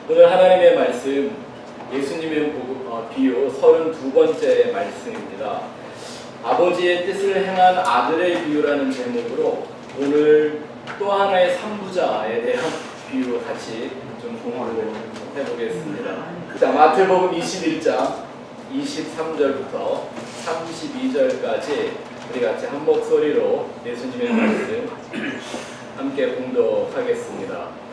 오늘 하나님의 말씀 예수님의 비유 32번째 말씀입니다. 아버지의 뜻을 행한 아들의 비유라는 제목으로 오늘 또 하나의 삼부자에 대한 비유 같이 좀 공부를 해보겠습니다. 자, 마태복음 21장 23절부터 32절까지 우리 같이 한 목소리로 예수님의 말씀 함께 공독하겠습니다.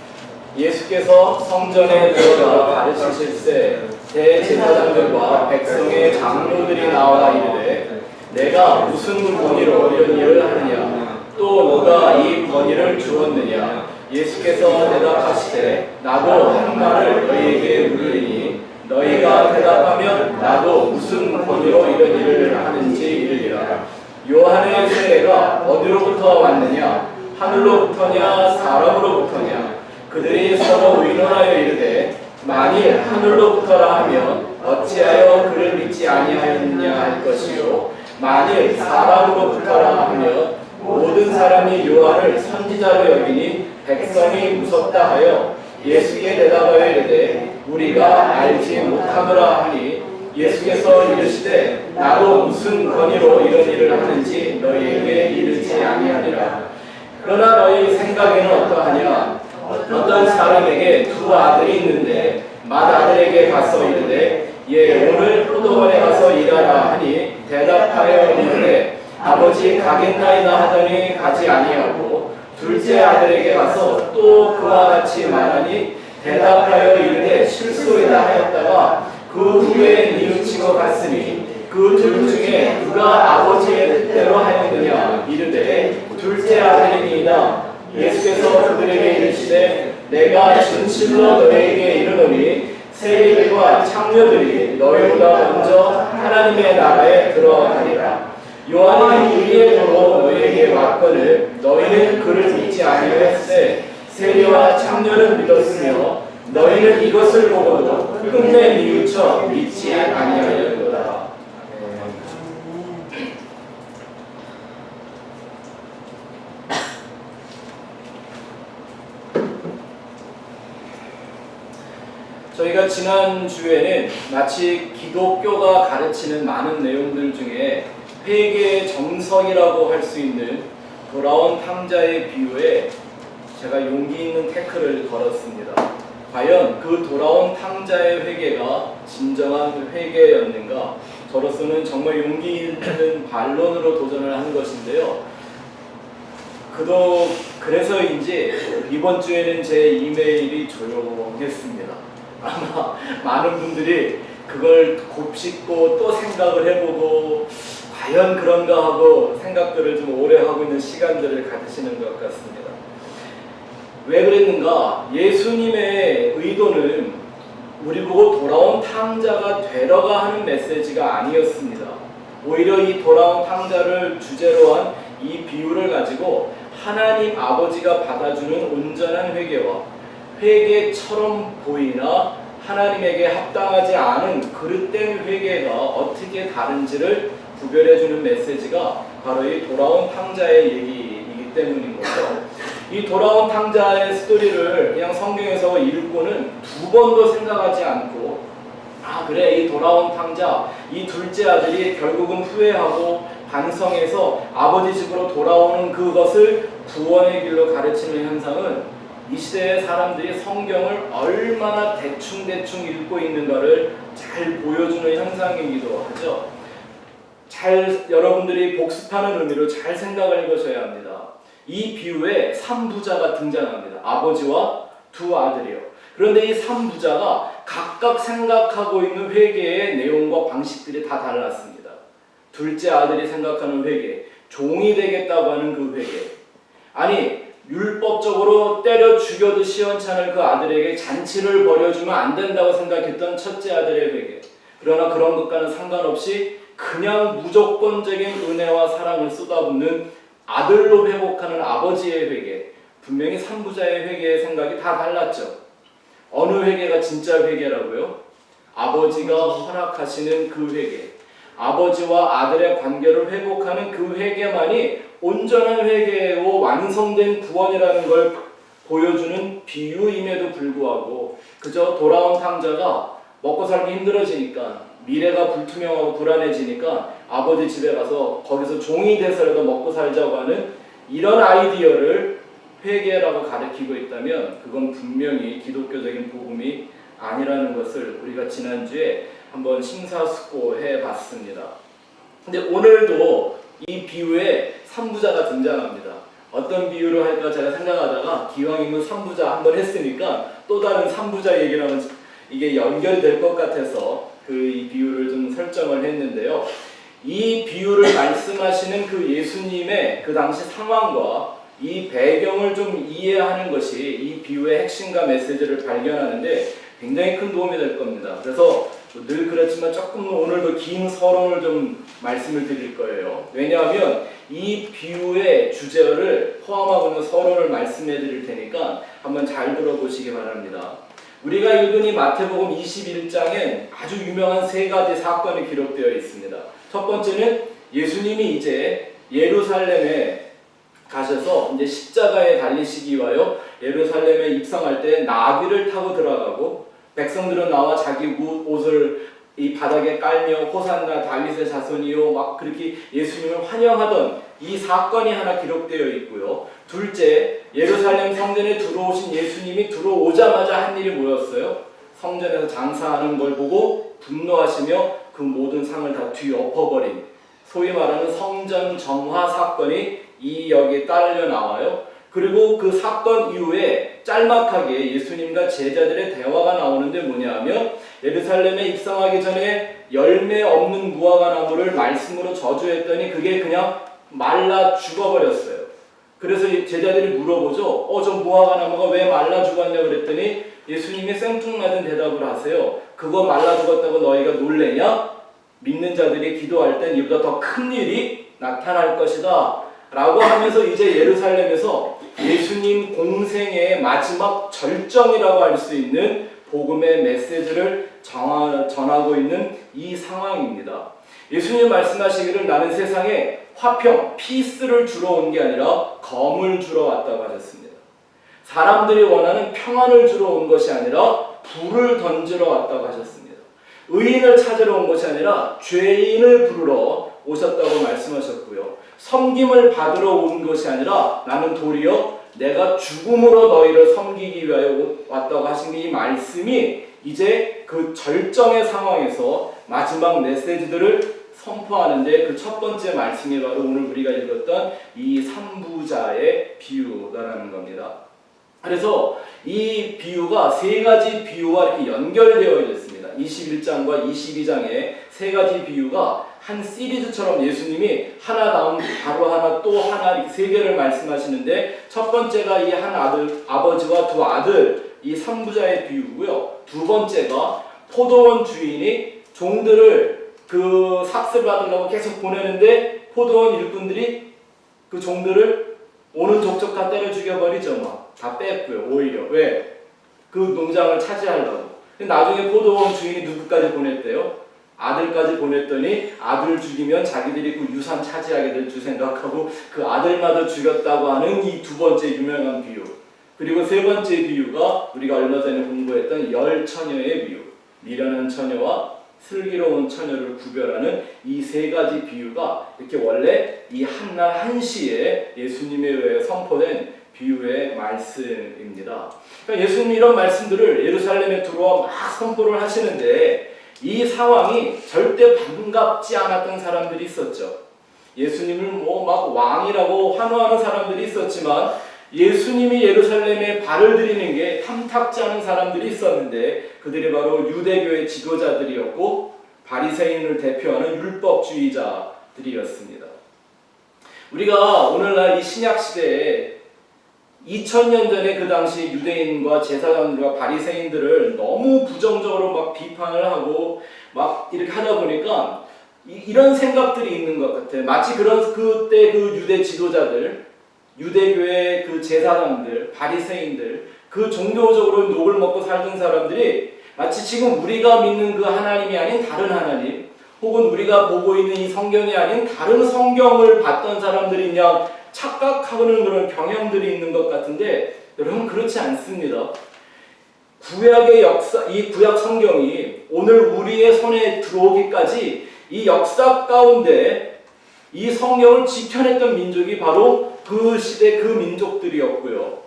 예수께서 성전에 들어가 가르치실새 대제사장들과 백성의 장로들이 나와 이르되 내가 무슨 권위로 이런 일을 하느냐 또 누가 이 권위를 주었느냐. 예수께서 대답하시되 나도 한 말을 너희에게 물으리니 너희가 대답하면 나도 무슨 권위로 이런 일을 하는지 이르리라. 요한의 세례가 어디로부터 왔느냐 하늘로부터냐 사람으로부터냐. 그들이 서로 의논하여 이르되 만일 하늘로부터라 하면 어찌하여 그를 믿지 아니하였느냐 할 것이요 만일 사람으로부터라 하면 모든 사람이 요한을 선지자로 여기니 백성이 무섭다 하여 예수께 대답하여 이르되 우리가 알지 못하노라 하니 예수께서 이르시되 나도 무슨 권위로 이런 일을 하는지 너희에게 이르지 아니하니라. 그러나 너희 생각에는 어떠하냐. 어떤 사람에게 두 아들이 있는데 맏아들에게 가서 이르되 오늘 포도원에 가서 일하라 하니 대답하여 이르되 아버지 가겠나이다 하더니 가지 아니하고 둘째 아들에게 가서 또 그와 같이 말하니 대답하여 이르되 실소이다 하였다가 그 후에 뉘우치고 갔으니 그 둘 중에 누가 아버지의 뜻대로 하였느냐. 이르되 둘째 아들이니이다. 예수께서 그들에게 이르시되 내가 진실로 너희에게 이르노니 세리들과 창녀들이 너희보다 먼저 하나님의 나라에 들어가리라. 요한이 우리의 도로 너희에게 왔거늘 너희는 그를 믿지 아니하였으되 세리와 창녀는 믿었으며 너희는 이것을 보고도 끝내 뉘우쳐 믿지 아니하였도다. 저희가 지난 주에는 마치 기독교가 가르치는 많은 내용들 중에 회개의 정석이라고 할 수 있는 돌아온 탕자의 비유에 제가 용기 있는 태클을 걸었습니다. 과연 그 돌아온 탕자의 회개가 진정한 회개였는가? 저로서는 정말 용기 있는 반론으로 도전을 한 것인데요. 그래서인지 이번 주에는 제 이메일이 조용했습니다. 아마 많은 분들이 그걸 곱씹고 또 생각을 해보고 과연 그런가 하고 생각들을 좀 오래 하고 있는 시간들을 가지시는 것 같습니다. 왜 그랬는가? 예수님의 의도는 우리 보고 돌아온 탕자가 되러가 하는 메시지가 아니었습니다. 오히려 이 돌아온 탕자를 주제로 한 이 비유를 가지고 하나님 아버지가 받아주는 온전한 회개와 회개처럼 보이나 하나님에게 합당하지 않은 그릇된 회개가 어떻게 다른지를 구별해주는 메시지가 바로 이 돌아온 탕자의 얘기이기 때문인 거죠. 이 돌아온 탕자의 스토리를 그냥 성경에서 읽고는 두 번도 생각하지 않고 그래 이 돌아온 탕자 이 둘째 아들이 결국은 후회하고 반성해서 아버지 집으로 돌아오는 그것을 구원의 길로 가르치는 현상은 이 시대의 사람들이 성경을 얼마나 대충대충 읽고 있는가를 잘 보여주는 현상이기도 하죠. 여러분들이 복습하는 의미로 잘 생각을 해보셔야 합니다. 이 비유에 3부자가 등장합니다. 아버지와 두 아들이요. 그런데 이 3부자가 각각 생각하고 있는 회개의 내용과 방식들이 다 달랐습니다. 둘째 아들이 생각하는 회개, 종이 되겠다고 하는 그 회개. 아니 율법적으로 때려 죽여도 시원찮을 그 아들에게 잔치를 벌여주면 안 된다고 생각했던 첫째 아들의 회개. 그러나 그런 것과는 상관없이 그냥 무조건적인 은혜와 사랑을 쏟아붓는 아들로 회복하는 아버지의 회개. 분명히 3부자의 회개의 생각이 다 달랐죠. 어느 회개가 진짜 회개라고요? 아버지가 허락하시는 그 회개. 아버지와 아들의 관계를 회복하는 그 회개만이 온전한 회개로 완성된 구원이라는 걸 보여주는 비유임에도 불구하고 그저 돌아온 탕자가 먹고 살기 힘들어지니까, 미래가 불투명하고 불안해지니까 아버지 집에 가서 거기서 종이 돼서라도 먹고 살자고 하는 이런 아이디어를 회개라고 가르치고 있다면 그건 분명히 기독교적인 복음이 아니라는 것을 우리가 지난주에 한번 심사숙고해 봤습니다. 근데 오늘도 이 비유에 3부자가 등장합니다. 어떤 비유를 할까 제가 생각하다가 기왕이면 3부자 한번 했으니까 또 다른 3부자 얘기를 하면 이게 연결이 될 것 같아서 이 비유를 좀 설정을 했는데요. 이 비유를 말씀하시는 그 예수님의 그 당시 상황과 이 배경을 좀 이해하는 것이 이 비유의 핵심과 메시지를 발견하는데 굉장히 큰 도움이 될 겁니다. 그래서 늘 그렇지만 조금 오늘도 긴 서론을 좀 말씀을 드릴 거예요. 왜냐하면 이 비유의 주제를 포함하고 있는 서론을 말씀해 드릴 테니까 한번 잘 들어보시기 바랍니다. 우리가 읽은 이 마태복음 21장엔 아주 유명한 세 가지 사건이 기록되어 있습니다. 첫 번째는 예수님이 이제 예루살렘에 가셔서 이제 십자가에 달리시기 위하여 예루살렘에 입성할 때 나귀를 타고 들어가고, 백성들은 나와 자기 옷을 이 바닥에 깔며 호산나 다윗의 자손이요 막 그렇게 예수님을 환영하던 이 사건이 하나 기록되어 있고요. 둘째, 예루살렘 성전에 들어오신 예수님이 들어오자마자 한 일이 뭐였어요? 성전에서 장사하는 걸 보고 분노하시며 그 모든 상을 다 뒤엎어버린, 소위 말하는 성전 정화 사건이 이 여기에 따르려 나와요. 그리고 그 사건 이후에 짤막하게 예수님과 제자들의 대화가 나오는데 뭐냐 하면, 예루살렘에 입성하기 전에 열매 없는 무화과 나무를 말씀으로 저주했더니 그게 그냥 말라 죽어버렸어요. 그래서 제자들이 물어보죠. 저 무화과 나무가 왜 말라 죽었냐 그랬더니 예수님이 생뚱맞은 대답을 하세요. 그거 말라 죽었다고 너희가 놀래냐? 믿는 자들이 기도할 땐 이보다 더 큰 일이 나타날 것이다 라고 하면서 이제 예루살렘에서 예수님 공생의 마지막 절정이라고 할 수 있는 복음의 메시지를 전하고 있는 이 상황입니다. 예수님 말씀하시기를 나는 세상에 화평, 피스를 주러 온 게 아니라 검을 주러 왔다고 하셨습니다. 사람들이 원하는 평안을 주러 온 것이 아니라 불을 던지러 왔다고 하셨습니다. 의인을 찾으러 온 것이 아니라 죄인을 부르러 오셨다고 말씀하셨고요. 섬김을 받으러 온 것이 아니라 나는 도리어 내가 죽음으로 너희를 섬기기 위하여 왔다고 하신 이 말씀이 이제 그 절정의 상황에서 마지막 메시지들을 선포하는데 그 첫 번째 말씀이 바로 오늘 우리가 읽었던 이 3부자의 비유라는 겁니다. 그래서 이 비유가 세 가지 비유와 이렇게 연결되어 있습니다. 21장과 22장의 세 가지 비유가 한 시리즈처럼 예수님이 하나 다음 바로 하나 또 하나 이렇게 세 개를 말씀하시는데, 첫 번째가 이 한 아들, 아버지와 두 아들, 이 3부자의 비유고요. 두 번째가 포도원 주인이 종들을 그 삭슬 받으려고 계속 보내는데 포도원 일꾼들이 그 종들을 오는 족족 다 때려 죽여버리죠. 막 다 뺐고요. 오히려 왜? 그 농장을 차지하려고. 나중에 포도원 주인이 누구까지 보냈대요? 아들까지 보냈더니 아들 죽이면 자기들이 그 유산 차지하게 될 줄 생각하고 그 아들마저 죽였다고 하는 이 두 번째 유명한 비유. 그리고 세 번째 비유가 우리가 얼마 전에 공부했던 열 처녀의 비유. 미련한 처녀와 슬기로운 처녀를 구별하는 이 세 가지 비유가 이렇게 원래 이 한날 한시에 예수님에 의해 선포된 비유의 말씀입니다. 그러니까 예수님이 이런 말씀들을 예루살렘에 들어와 막 선포를 하시는데 이 상황이 절대 반갑지 않았던 사람들이 있었죠. 예수님을 뭐 막 왕이라고 환호하는 사람들이 있었지만 예수님이 예루살렘에 발을 들이는 게 탐탁지 않은 사람들이 있었는데 그들이 바로 유대교의 지도자들이었고 바리새인을 대표하는 율법주의자들이었습니다. 우리가 오늘날 이 신약 시대에 2000년 전에 그 당시 유대인과 제사장들과 바리새인들을 너무 부정적으로 막 비판을 하고 막 이렇게 하다 보니까 이런 생각들이 있는 것 같아요. 마치 그때 그 유대 지도자들, 유대교의 그 제사장들, 바리새인들, 그 종교적으로 녹을 먹고 살던 사람들이 마치 지금 우리가 믿는 그 하나님이 아닌 다른 하나님, 혹은 우리가 보고 있는 이 성경이 아닌 다른 성경을 봤던 사람들이 그냥 착각하는 그런 경향들이 있는 것 같은데 여러분 그렇지 않습니다. 구약의 역사, 이 구약 성경이 오늘 우리의 손에 들어오기까지 이 역사 가운데 이 성경을 지켜냈던 민족이 바로 그 시대 그 민족들이었고요.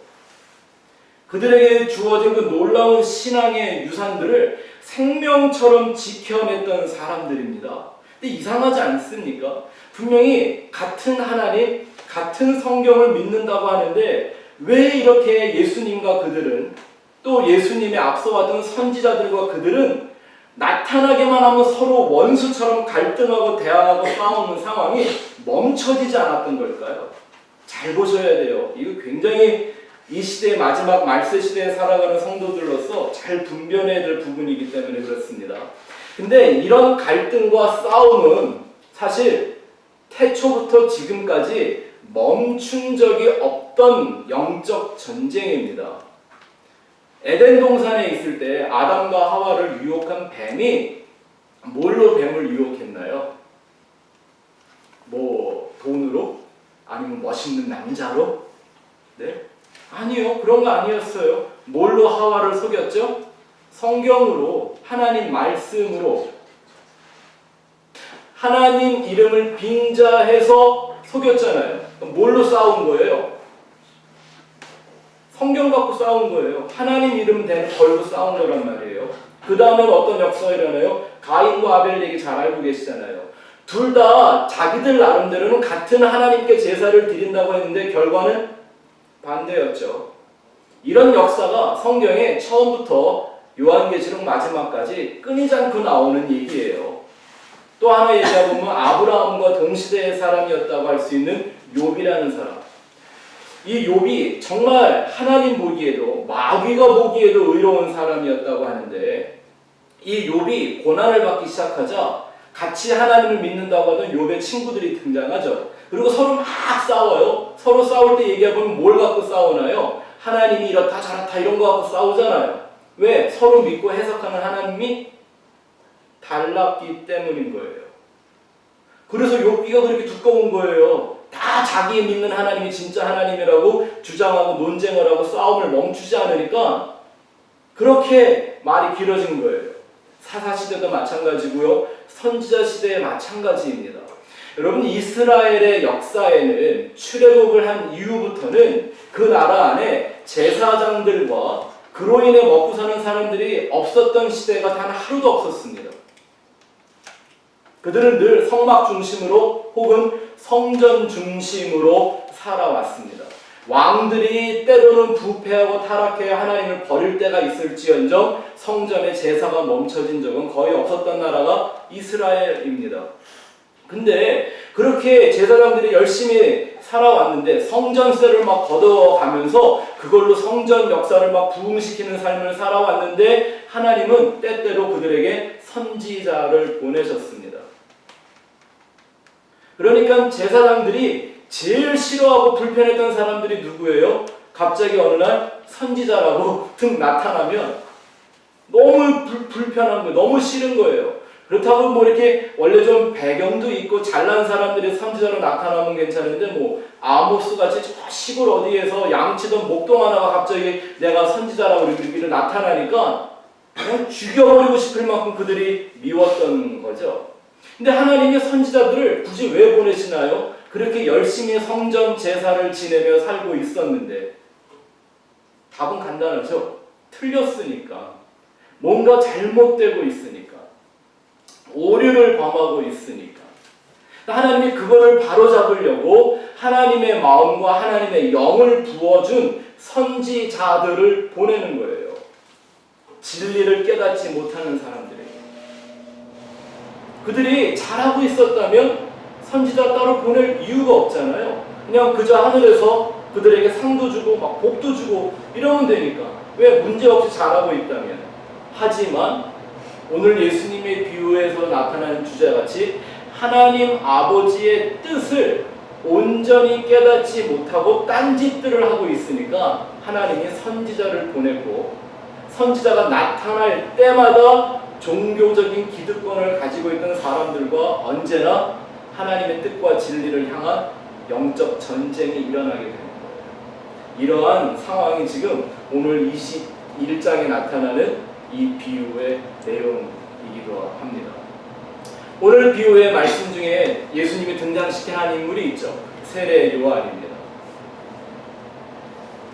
그들에게 주어진 그 놀라운 신앙의 유산들을 생명처럼 지켜냈던 사람들입니다. 근데 이상하지 않습니까? 분명히 같은 하나님, 같은 성경을 믿는다고 하는데 왜 이렇게 예수님과 그들은 또 예수님의 앞서 왔던 선지자들과 그들은 나타나기만 하면 서로 원수처럼 갈등하고 대항하고 싸우는 상황이 멈춰지지 않았던 걸까요? 잘 보셔야 돼요. 이거 굉장히 이 시대의 마지막 말세 시대에 살아가는 성도들로서 잘 분별해야 될 부분이기 때문에 그렇습니다. 근데 이런 갈등과 싸움은 사실 태초부터 지금까지 멈춘 적이 없던 영적 전쟁입니다. 에덴 동산에 있을 때 아담과 하와를 유혹한 뱀이 뭘로 뱀을 유혹했나요? 뭐 돈으로? 아니면 멋있는 남자로? 네? 아니요. 그런 거 아니었어요. 뭘로 하와를 속였죠? 성경으로, 하나님 말씀으로, 하나님 이름을 빙자해서 속였잖아요. 뭘로 싸운 거예요? 성경 갖고 싸운 거예요. 하나님 이름 걸고 싸운 거란 말이에요. 그 다음에는 어떤 역사가 일어나요? 가인과 아벨 얘기 잘 알고 계시잖아요. 둘 다 자기들 나름대로는 같은 하나님께 제사를 드린다고 했는데 결과는 반대였죠. 이런 역사가 성경에 처음부터 요한계시록 마지막까지 끊이지 않고 나오는 얘기예요. 또 하나 얘기해보면 아브라함과 동시대의 사람이었다고 할 수 있는 욥이라는 사람. 이 욥이 정말 하나님 보기에도 마귀가 보기에도 의로운 사람이었다고 하는데 이 욥이 고난을 받기 시작하자 같이 하나님을 믿는다고 하던 욥의 친구들이 등장하죠. 그리고 서로 막 싸워요. 서로 싸울 때 얘기해보면 뭘 갖고 싸우나요? 하나님이 이렇다 저렇다 이런 거 갖고 싸우잖아요. 왜? 서로 믿고 해석하는 하나님이 달랐기 때문인 거예요. 그래서 욥기가 그렇게 두꺼운 거예요. 다 자기 믿는 하나님이 진짜 하나님이라고 주장하고 논쟁을 하고 싸움을 멈추지 않으니까 그렇게 말이 길어진 거예요. 사사시대도 마찬가지고요. 선지자 시대에 마찬가지입니다. 여러분 이스라엘의 역사에는 출애굽을 한 이후부터는 그 나라 안에 제사장들과 그로 인해 먹고 사는 사람들이 없었던 시대가 단 하루도 없었습니다. 그들은 늘 성막 중심으로 혹은 성전 중심으로 살아왔습니다. 왕들이 때로는 부패하고 타락해 하나님을 버릴 때가 있을지언정 성전의 제사가 멈춰진 적은 거의 없었던 나라가 이스라엘입니다. 근데 그렇게 제사장들이 열심히 살아왔는데 성전세를 막 걷어가면서 그걸로 성전 역사를 막 부흥시키는 삶을 살아왔는데 하나님은 때때로 그들에게 선지자를 보내셨습니다. 그러니까 제사장들이 제일 싫어하고 불편했던 사람들이 누구예요? 갑자기 어느 날 선지자라고 등 나타나면 너무 불편한 거예요. 너무 싫은 거예요. 그렇다고 뭐 이렇게 원래 좀 배경도 있고 잘난 사람들이 선지자로 나타나면 괜찮은데 뭐 아모스 같이 저 시골 어디에서 양치던 목동 하나가 갑자기 내가 선지자라고 이렇게 나타나니까 그냥 죽여버리고 싶을 만큼 그들이 미웠던 거죠. 근데 하나님이 선지자들을 굳이 왜 보내시나요? 그렇게 열심히 성전 제사를 지내며 살고 있었는데 답은 간단하죠. 틀렸으니까. 뭔가 잘못되고 있으니까. 오류를 범하고 있으니까. 하나님이 그거를 바로잡으려고 하나님의 마음과 하나님의 영을 부어준 선지자들을 보내는 거예요. 진리를 깨닫지 못하는 사람들에게. 그들이 잘하고 있었다면 선지자 따로 보낼 이유가 없잖아요. 그냥 그저 하늘에서 그들에게 상도 주고 막 복도 주고 이러면 되니까. 왜 문제없이 잘하고 있다면. 하지만 오늘 예수님의 비유에서 나타나는 주제같이 하나님 아버지의 뜻을 온전히 깨닫지 못하고 딴짓들을 하고 있으니까 하나님이 선지자를 보내고 선지자가 나타날 때마다 종교적인 기득권을 가지고 있던 사람들과 언제나 하나님의 뜻과 진리를 향한 영적 전쟁이 일어나게 되는 거예요. 이러한 상황이 지금 오늘 21장에 나타나는 이 비유의 내용이기도 합니다. 오늘 비유의 말씀 중에 예수님이 등장시킨 한 인물이 있죠. 세례 요한입니다.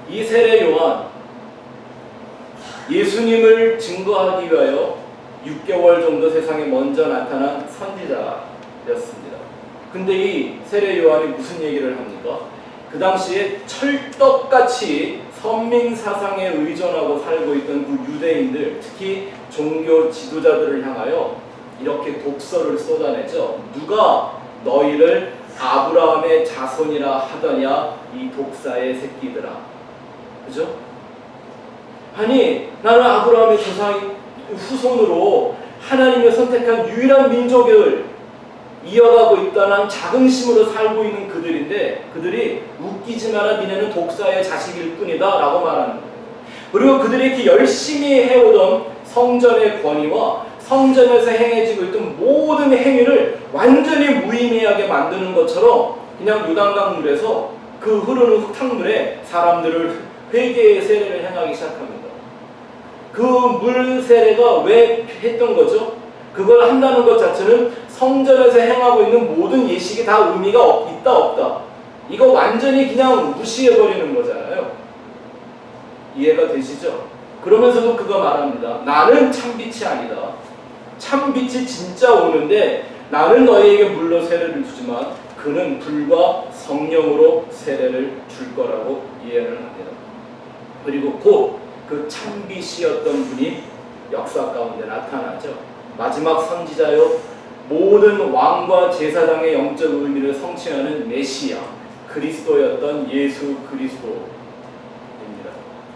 이 세례 요한, 예수님을 증거하기 위하여 6개월 정도 세상에 먼저 나타난 선지자였습니다. 근데 이 세례 요한이 무슨 얘기를 합니까? 그 당시에 철떡같이 선민 사상에 의존하고 살고 있던 그 유대인들, 특히 종교 지도자들을 향하여 이렇게 독서를 쏟아내죠. 누가 너희를 아브라함의 자손이라 하더냐, 이 독사의 새끼들아. 그죠? 아니, 나는 아브라함의 후손으로 하나님의 선택한 유일한 민족을 이어가고 있다는 자긍심으로 살고 있는 그들인데, 그들이 웃기지 마라, 니네는 독사의 자식일 뿐이다 라고 말하는 거예요. 그리고 그들이 이렇게 열심히 해오던 성전의 권위와 성전에서 행해지고 있던 모든 행위를 완전히 무의미하게 만드는 것처럼 그냥 요단강 물에서 그 흐르는 흙탕물에 사람들을 회개의 세례를 행하기 시작합니다. 그 물 세례가 왜 했던 거죠? 그걸 한다는 것 자체는 성전에서 행하고 있는 모든 예식이 다 의미가 있다 없다, 이거 완전히 그냥 무시해버리는 거잖아요. 이해가 되시죠? 그러면서도 그거 말합니다. 나는 참빛이 아니다. 참빛이 진짜 오는데 나는 너희에게 물로 세례를 주지만 그는 불과 성령으로 세례를 줄 거라고 이해를 합니다. 그리고 곧 그 참빛이었던 분이 역사 가운데 나타나죠. 마지막 선지자요, 모든 왕과 제사장의 영적 의미를 성취하는 메시아, 그리스도였던 예수 그리스도입니다.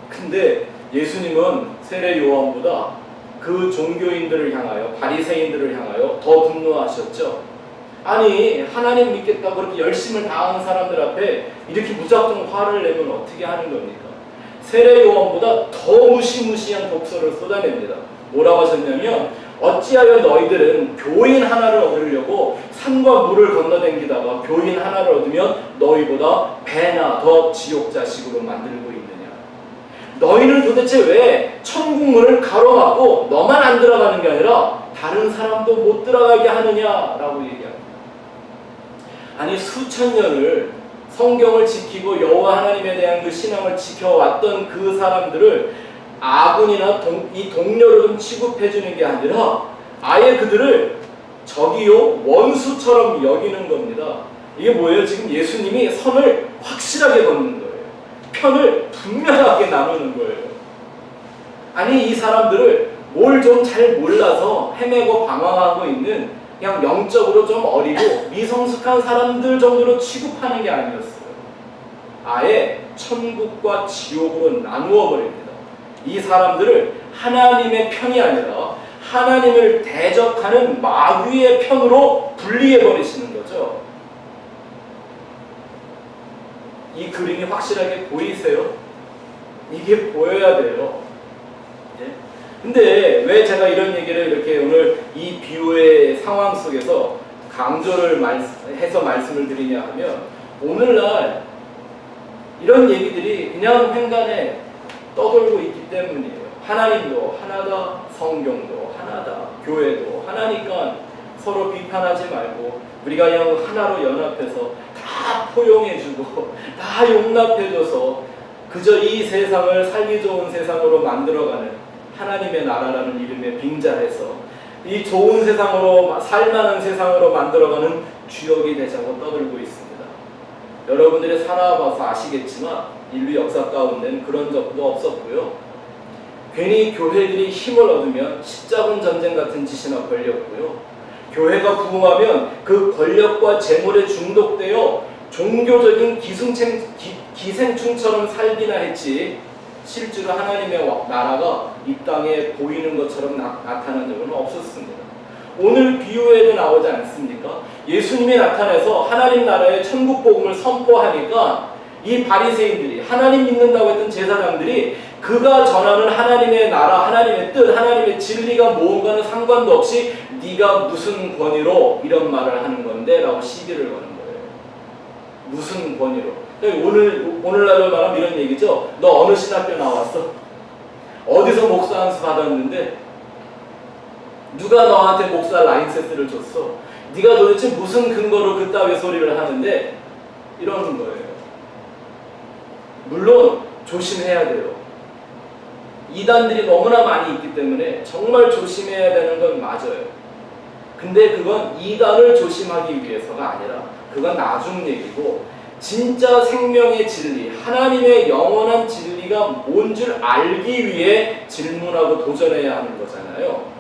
근데 예수님은 세례 요한보다 그 종교인들을 향하여, 바리새인들을 향하여 더 분노하셨죠. 아니, 하나님 믿겠다고 그렇게 열심을 다하는 사람들 앞에 이렇게 무작정 화를 내면 어떻게 하는 겁니까? 세례 요한보다 더 무시무시한 독서를 쏟아냅니다. 뭐라고 하셨냐면, 어찌하여 너희들은 교인 하나를 얻으려고 산과 물을 건너댕기다가 교인 하나를 얻으면 너희보다 배나 더 지옥 자식으로 만들고 있느냐. 너희는 도대체 왜 천국 문을 가로막고 너만 안 들어가는 게 아니라 다른 사람도 못 들어가게 하느냐라고 얘기합니다. 아니, 수천 년을 성경을 지키고 여호와 하나님에 대한 그 신앙을 지켜왔던 그 사람들을 아군이나 이 동료로 좀 취급해주는 게 아니라 아예 그들을 적이요 원수처럼 여기는 겁니다. 이게 뭐예요? 지금 예수님이 선을 확실하게 걷는 거예요. 편을 분명하게 나누는 거예요. 아니, 이 사람들을 뭘 좀 잘 몰라서 헤매고 방황하고 있는 그냥 영적으로 좀 어리고 미성숙한 사람들 정도로 취급하는 게 아니었어요. 아예 천국과 지옥으로 나누어 버립니다. 이 사람들을 하나님의 편이 아니라 하나님을 대적하는 마귀의 편으로 분리해 버리시는 거죠. 이 그림이 확실하게 보이세요? 이게 보여야 돼요. 근데 왜 제가 이런 얘기를 이렇게 오늘 이 비유의 상황 속에서 강조를 해서 말씀을 드리냐 하면, 오늘날 이런 얘기들이 그냥 횡단에 떠돌고 있기 때문이에요. 하나님도 하나다, 성경도 하나다, 교회도 하나니까 서로 비판하지 말고 우리가 그냥 하나로 연합해서 다 포용해주고 다 용납해줘서 그저 이 세상을 살기 좋은 세상으로 만들어가는 하나님의 나라라는 이름에 빙자해서 이 좋은 세상으로, 살만한 세상으로 만들어가는 주역이 되자고 떠들고 있습니다. 여러분들이 살아봐서 아시겠지만 인류 역사 가운데는 그런 적도 없었고요. 괜히 교회들이 힘을 얻으면 십자군 전쟁 같은 짓이나 벌였고요. 교회가 부흥하면 그 권력과 재물에 중독되어 종교적인 기생충처럼 살기나 했지, 실제로 하나님의 나라가 이 땅에 보이는 것처럼 나타난 적은 없었습니다. 오늘 비유에도 나오지 않습니까? 예수님이 나타나서 하나님 나라의 천국 복음을 선포하니까 이 바리새인들이, 하나님 믿는다고 했던 제사장들이 그가 전하는 하나님의 나라, 하나님의 뜻, 하나님의 진리가 뭔가는 상관도 없이 네가 무슨 권위로 이런 말을 하는 건데? 라고 시비를 거는 거예요. 무슨 권위로? 오늘날로 말하면 이런 얘기죠. 너 어느 신학교 나왔어? 어디서 목사 안수 받았는데? 누가 너한테 목사 라이센스를 줬어? 네가 도대체 무슨 근거로 그따위 소리를 하는데? 이러는 거예요. 물론 조심해야 돼요. 이단들이 너무나 많이 있기 때문에 정말 조심해야 되는 건 맞아요. 근데 그건 이단을 조심하기 위해서가 아니라 그건 나중 얘기고, 진짜 생명의 진리, 하나님의 영원한 진리가 뭔 줄 알기 위해 질문하고 도전해야 하는 거잖아요.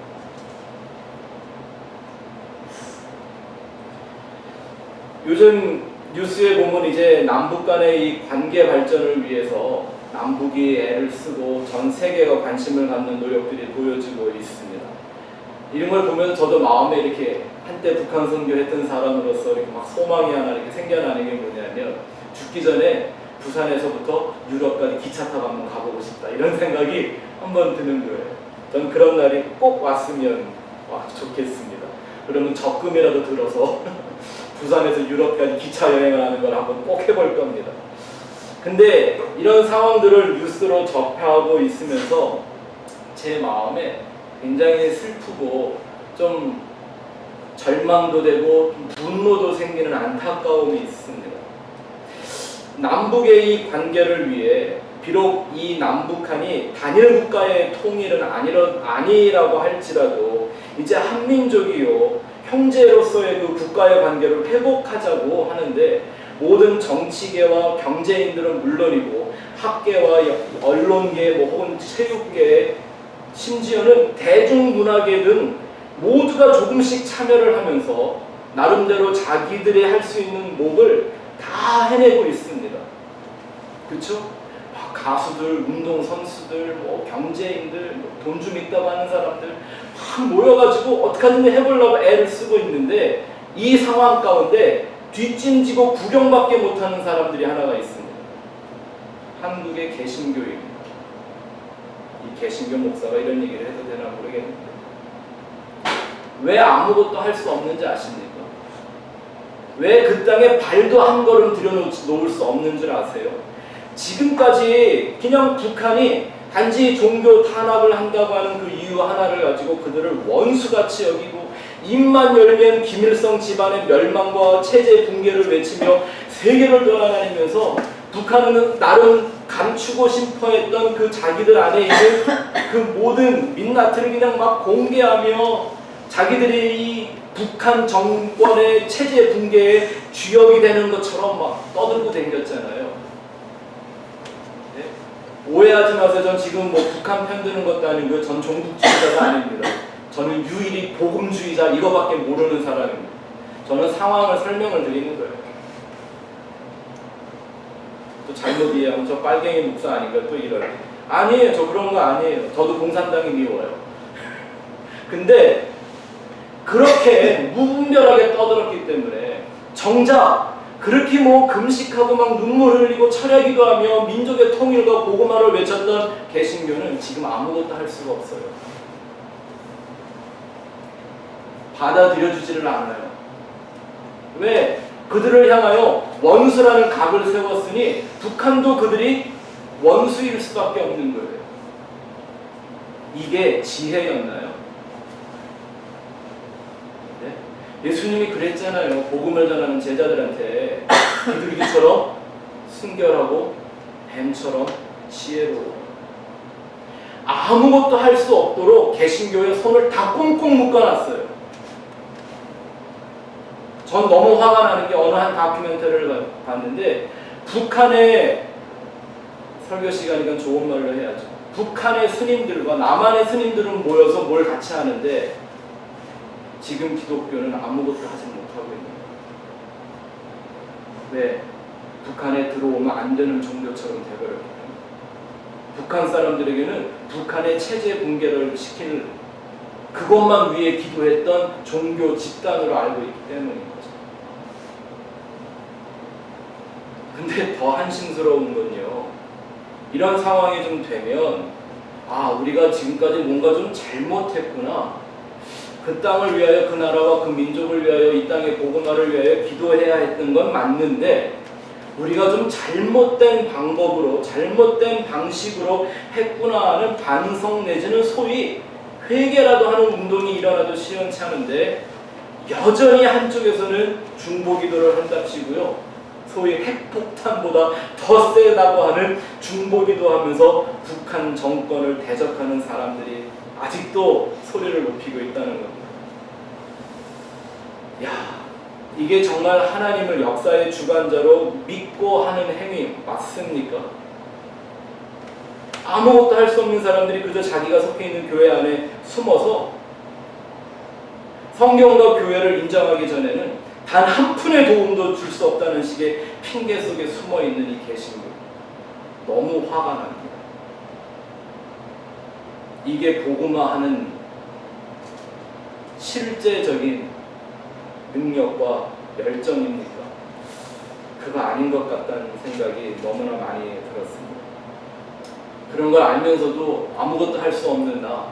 요즘 뉴스에 보면 이제 남북 간의 이 관계 발전을 위해서 남북이 애를 쓰고 전 세계가 관심을 갖는 노력들이 보여지고 있습니다. 이런 걸 보면서 저도 마음에 이렇게 한때 북한 선교했던 사람으로서 이렇게 막 소망이 하나 이렇게 생겨나는 게 뭐냐면, 죽기 전에 부산에서부터 유럽까지 기차 타고 한번 가보고 싶다, 이런 생각이 한번 드는 거예요. 전 그런 날이 꼭 왔으면 좋겠습니다. 그러면 적금이라도 들어서 부산에서 유럽까지 기차 여행을 하는 걸 한번 꼭 해볼 겁니다. 근데 이런 상황들을 뉴스로 접하고 있으면서 제 마음에 굉장히 슬프고 좀 절망도 되고 분노도 생기는 안타까움이 있습니다. 남북의 이 관계를 위해 비록 이 남북한이 단일 국가의 통일은 아니라고 할지라도 이제 한민족이요 형제로서의 그 국가의 관계를 회복하자고 하는데, 모든 정치계와 경제인들은 물론이고 학계와 언론계 혹은 체육계, 심지어는 대중문화계 등 모두가 조금씩 참여를 하면서 나름대로 자기들이 할 수 있는 몫을 다 해내고 있습니다. 그렇죠? 가수들, 운동선수들, 경제인들, 돈 좀 있다고 하는 사람들 막 모여가지고 어떻게든 해보려고 애를 쓰고 있는데, 이 상황 가운데 뒷짐지고 구경밖에 못하는 사람들이 하나가 있습니다. 한국의 개신교입니다. 이 개신교 목사가 이런 얘기를 해도 되나 모르겠는데, 왜 아무것도 할 수 없는지 아십니까? 왜 그 땅에 발도 한 걸음 들여놓을 수 없는 줄 아세요? 지금까지 그냥 북한이 단지 종교 탄압을 한다고 하는 그 이유 하나를 가지고 그들을 원수같이 여기고, 입만 열면 김일성 집안의 멸망과 체제 붕괴를 외치며 세계를 돌아다니면서 북한은 나름 감추고 싶어 했던 그 자기들 안에 있는 그 모든 민낯을 그냥 막 공개하며 자기들이 이 북한 정권의 체제 붕괴의 주역이 되는 것처럼 막 떠들고 댕겼잖아요. 네? 오해하지 마세요. 전 지금 북한 편드는 것도 아니고요. 전 종북주의자가 아닙니다. 저는 유일히 복음주의자, 이거밖에 모르는 사람입니다. 저는 상황을 설명을 드리는 거예요. 또 잘못 이해하면 저 빨갱이 목사 아닌가 또 이럴. 아니에요. 저 그런 거 아니에요. 저도 공산당이 미워요. 근데 그렇게 무분별하게 떠들었기 때문에 정작 그렇게 금식하고 막 눈물 흘리고 철야기도 하며 민족의 통일과 복음화를 외쳤던 개신교는 지금 아무것도 할 수가 없어요. 받아들여주지를 않아요. 왜? 그들을 향하여 원수라는 각을 세웠으니 북한도 그들이 원수일 수밖에 없는 거예요. 이게 지혜였나요? 네? 예수님이 그랬잖아요. 복음을 전하는 제자들한테 비둘기처럼 순결하고 뱀처럼 지혜로워. 아무것도 할 수 없도록 개신교의 손을 다 꽁꽁 묶어놨어요. 전 너무 화가 나는 게 어느 한 다큐멘터리를 봤는데, 북한의 설교 시간이건 좋은 말로 해야죠. 북한의 스님들과 남한의 스님들은 모여서 뭘 같이 하는데 지금 기독교는 아무것도 하지 못하고 있는 거예요. 왜? 북한에 들어오면 안 되는 종교처럼 되버렸기 때문에. 북한 사람들에게는 북한의 체제 붕괴를 시킬 그것만 위해 기도했던 종교 집단으로 알고 있기 때문인 거죠. 근데 더 한심스러운 건요, 이런 상황이 좀 되면 우리가 지금까지 뭔가 좀 잘못했구나, 그 땅을 위하여, 그 나라와 그 민족을 위하여, 이 땅의 복음화를 위하여 기도해야 했던 건 맞는데 우리가 좀 잘못된 방법으로, 잘못된 방식으로 했구나 하는 반성 내지는 소위 회개라도 하는 운동이 일어나도 시원치 않은데, 여전히 한쪽에서는 중보기도를 한답시고요, 소위 핵폭탄보다 더 세다고 하는 중보기도 하면서 북한 정권을 대적하는 사람들이 아직도 소리를 높이고 있다는 겁니다. 야, 이게 정말 하나님을 역사의 주관자로 믿고 하는 행위 맞습니까? 아무것도 할 수 없는 사람들이 그저 자기가 속해 있는 교회 안에 숨어서 성경과 교회를 인정하기 전에는 단 한 푼의 도움도 줄 수 없다는 식의 핑계 속에 숨어 있는 이 개신교, 너무 화가 납니다. 이게 복음화하는 실제적인 능력과 열정입니까? 그거 아닌 것 같다는 생각이 너무나 많이 들었습니다. 그런 걸 알면서도 아무것도 할 수 없는 나,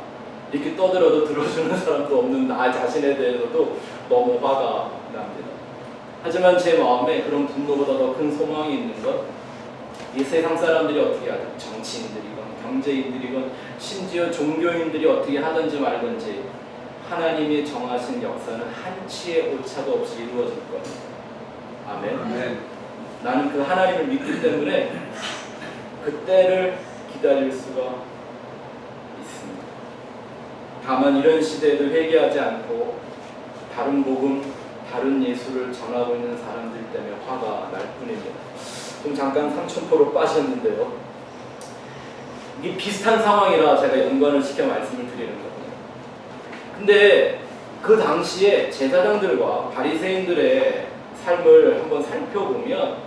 이렇게 떠들어도 들어주는 사람도 없는 나 자신에 대해서도 너무 화가 납니다. 하지만 제 마음에 그런 분노보다 더 큰 소망이 있는 것, 이 세상 사람들이 어떻게 하든, 정치인들이건 경제인들이건 심지어 종교인들이 어떻게 하든지 말든지 하나님이 정하신 역사는 한치의 오차도 없이 이루어질 겁니다. 아멘. 아멘. 나는 그 하나님을 믿기 때문에 그때를 기다릴 수가 있습니다. 다만 이런 시대에도 회개하지 않고 다른 복음, 다른 예수를 전하고 있는 사람들 때문에 화가 날 뿐입니다. 좀 잠깐 삼천포로 빠졌는데요, 이게 비슷한 상황이라 제가 연관을 시켜 말씀을 드리는 겁니다. 근데 그 당시에 제사장들과 바리새인들의 삶을 한번 살펴보면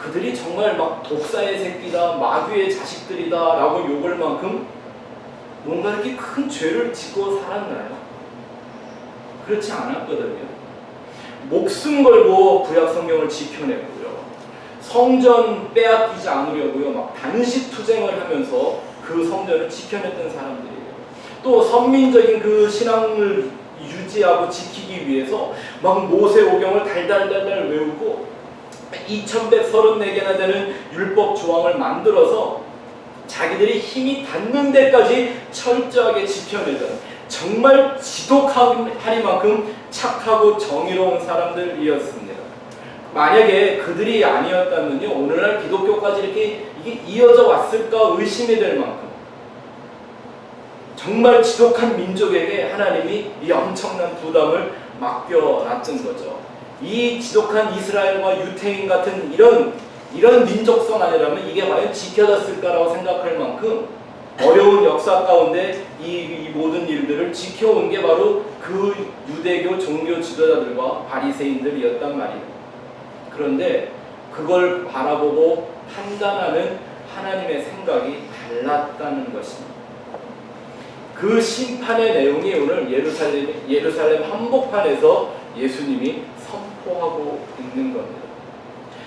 그들이 정말 막 독사의 새끼다, 마귀의 자식들이다 라고 욕을 만큼 뭔가 이렇게 큰 죄를 짓고 살았나요? 그렇지 않았거든요. 목숨 걸고 구약 성경을 지켜내고요, 성전 빼앗기지 않으려고요, 막 단식 투쟁을 하면서 그 성전을 지켜냈던 사람들이에요. 또 선민적인 그 신앙을 유지하고 지키기 위해서 막 모세오경을 달달달달 외우고 2134개나 되는 율법 조항을 만들어서 자기들이 힘이 닿는 데까지 철저하게 지켜내던, 정말 지독하리만큼 착하고 정의로운 사람들이었습니다. 만약에 그들이 아니었다면요, 오늘날 기독교까지 이렇게 이게 이어져 왔을까 의심이 될 만큼 정말 지독한 민족에게 하나님이 이 엄청난 부담을 맡겨놨던 거죠. 이 지독한 이스라엘과 유태인 같은 이런 민족성 아니라면 이게 과연 지켜졌을까라고 생각할 만큼 어려운 역사 가운데 이 모든 일들을 지켜온 게 바로 그 유대교 종교 지도자들과 바리새인들이었단 말이에요. 그런데 그걸 바라보고 판단하는 하나님의 생각이 달랐다는 것입니다. 그 심판의 내용이 오늘 예루살렘 한복판에서 예수님이 선포하고 있는 겁니다.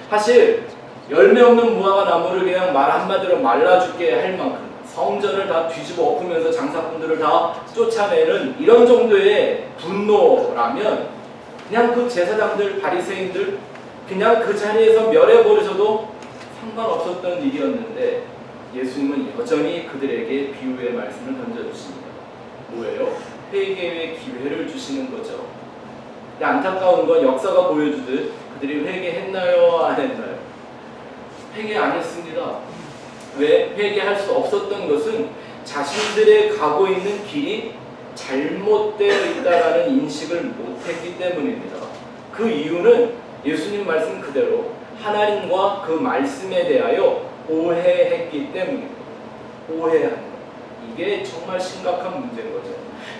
사실 열매 없는 무화과 나무를 그냥 말 한마디로 말라죽게 할 만큼 성전을 다 뒤집어 엎으면서 장사꾼들을 다 쫓아내는 이런 정도의 분노라면 그냥 그 제사장들, 바리새인들 그냥 그 자리에서 멸해버리셔도 상관없었던 일이었는데, 예수님은 여전히 그들에게 비유의 말씀을 던져주십니다. 뭐예요? 회개의 기회를 주시는 거죠. 안타까운 건 역사가 보여주듯 그들이 회개했나요? 안 했나요? 회개 안 했습니다. 왜? 회개할 수 없었던 것은 자신들의 가고 있는 길이 잘못되어 있다는 인식을 못했기 때문입니다. 그 이유는 예수님 말씀 그대로 하나님과 그 말씀에 대하여 오해했기 때문입니다. 오해하는 것. 이게 정말 심각한 문제인 거죠.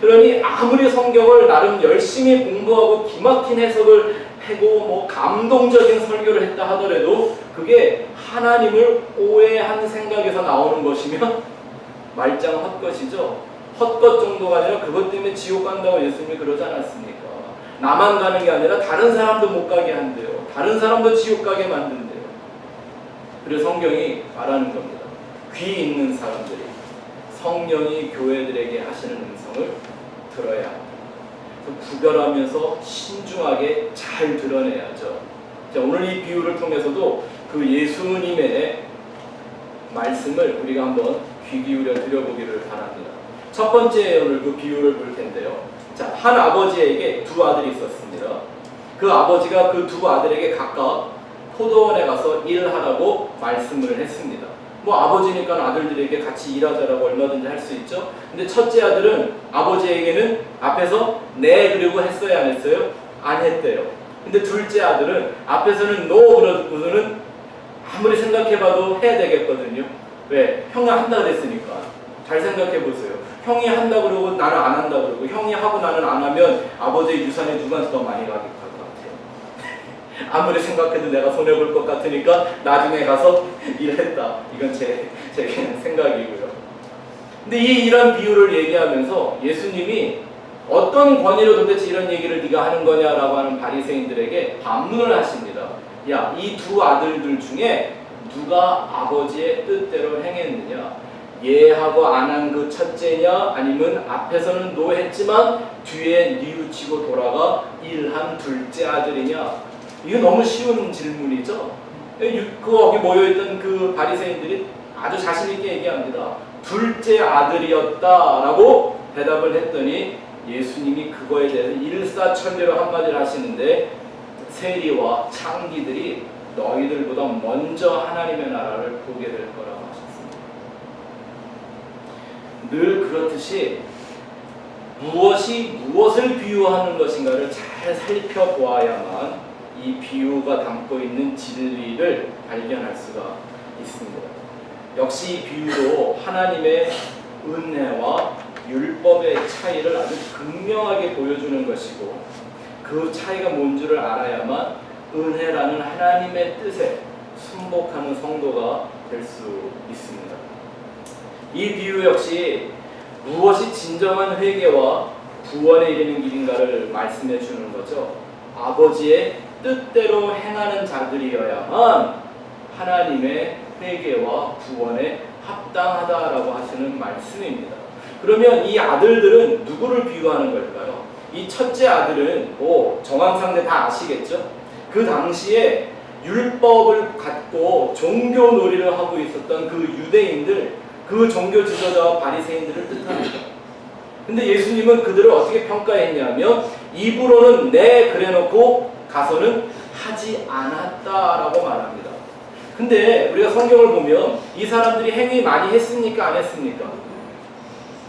그러니 아무리 성경을 나름 열심히 공부하고 기막힌 해석을 하고 뭐 감동적인 설교를 했다 하더라도 그게 하나님을 오해한 생각에서 나오는 것이면 말짱 헛것이죠. 헛것 정도가 아니라 그것 때문에 지옥 간다고 예수님이 그러지 않았습니까? 나만 가는 게 아니라 다른 사람도 못 가게 한대요. 다른 사람도 지옥 가게 만든대요. 그래서 성경이 말하는 겁니다. 귀 있는 사람들이 성령이 교회들에게 하시는 음성을 들어야 합니다. 구별하면서 신중하게 잘 드러내야죠. 자, 오늘 이 비유를 통해서도 그 예수님의 말씀을 우리가 한번 귀 기울여 들여보기를 바랍니다. 첫 번째 오늘 그 비유를 볼 텐데요. 자, 한 아버지에게 두 아들이 있었습니다. 그 아버지가 그 두 아들에게 각각 포도원에 가서 일하라고 말씀을 했습니다. 뭐 아버지니까 아들들에게 같이 일하자라고 얼마든지 할 수 있죠. 근데 첫째 아들은 아버지에게는 앞에서 네 그리고 했어요, 안 했어요? 안 했대요. 근데 둘째 아들은 앞에서는 노 그러고서는 아무리 생각해봐도 해야 되겠거든요. 왜? 형이 한다 그랬으니까. 잘 생각해보세요. 형이 한다 그러고 나는 안 한다 그러고 형이 하고 나는 안 하면 아버지의 유산이 누구한테 더 많이 가게 갈 것 같아요. 아무리 생각해도 내가 손해볼 것 같으니까 나중에 가서 일했다. 이건 제 그냥 생각이고요. 근데 이런 비유를 얘기하면서 예수님이 어떤 권위로 도대체 이런 얘기를 네가 하는 거냐라고 하는 바리새인들에게 반문을 하십니다. 야, 이 두 아들들 중에 누가 아버지의 뜻대로 행했느냐? 예하고 안 한 그 첫째냐? 아니면 앞에서는 노했지만 뒤에 뉘우치고 돌아가 일한 둘째 아들이냐? 이거 너무 쉬운 질문이죠? 거기 모여있던 그 바리새인들이 아주 자신있게 얘기합니다. 둘째 아들이었다라고 대답을 했더니 예수님이 그거에 대해서 일사천리로 한마디를 하시는데 세리와 창기들이 너희들보다 먼저 하나님의 나라를 보게 될 거라고 하셨습니다. 늘 그렇듯이 무엇이 무엇을 비유하는 것인가를 잘 살펴보아야만 이 비유가 담고 있는 진리를 발견할 수가 있습니다. 역시 이 비유로 하나님의 은혜와 율법의 차이를 아주 극명하게 보여주는 것이고 그 차이가 뭔 줄을 알아야만 은혜라는 하나님의 뜻에 순복하는 성도가 될 수 있습니다. 이 비유 역시 무엇이 진정한 회개와 구원에 이르는 길인가를 말씀해 주는 거죠. 아버지의 뜻대로 행하는 자들이어야만 하나님의 회개와 구원에 합당하다라고 하시는 말씀입니다. 그러면 이 아들들은 누구를 비유하는 걸까요? 이 첫째 아들은 정황상대 다 아시겠죠? 그 당시에 율법을 갖고 종교 놀이를 하고 있었던 그 유대인들, 그 종교 지도자와 바리새인들을 뜻합니다. 근데 예수님은 그들을 어떻게 평가했냐면 입으로는 네 그래놓고 가서는 하지 않았다라고 말합니다. 근데 우리가 성경을 보면 이 사람들이 행위 많이 했습니까? 안 했습니까?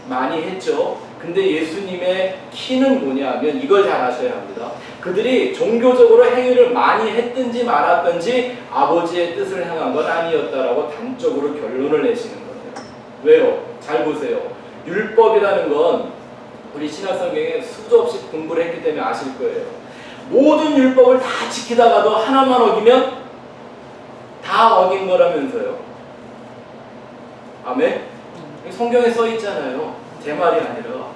많이 했죠. 근데 예수님의 키는 뭐냐면 이걸 잘 아셔야 합니다. 그들이 종교적으로 행위를 많이 했든지 말았든지 아버지의 뜻을 행한 건 아니었다라고 단적으로 결론을 내시는 거예요. 왜요? 잘 보세요. 율법이라는 건 우리 신약성경에 수도 없이 공부를 했기 때문에 아실 거예요. 모든 율법을 다 지키다가도 하나만 어기면 다 어긴 거라면서요. 아멘? 성경에 써 있잖아요. 제 말이 아니라.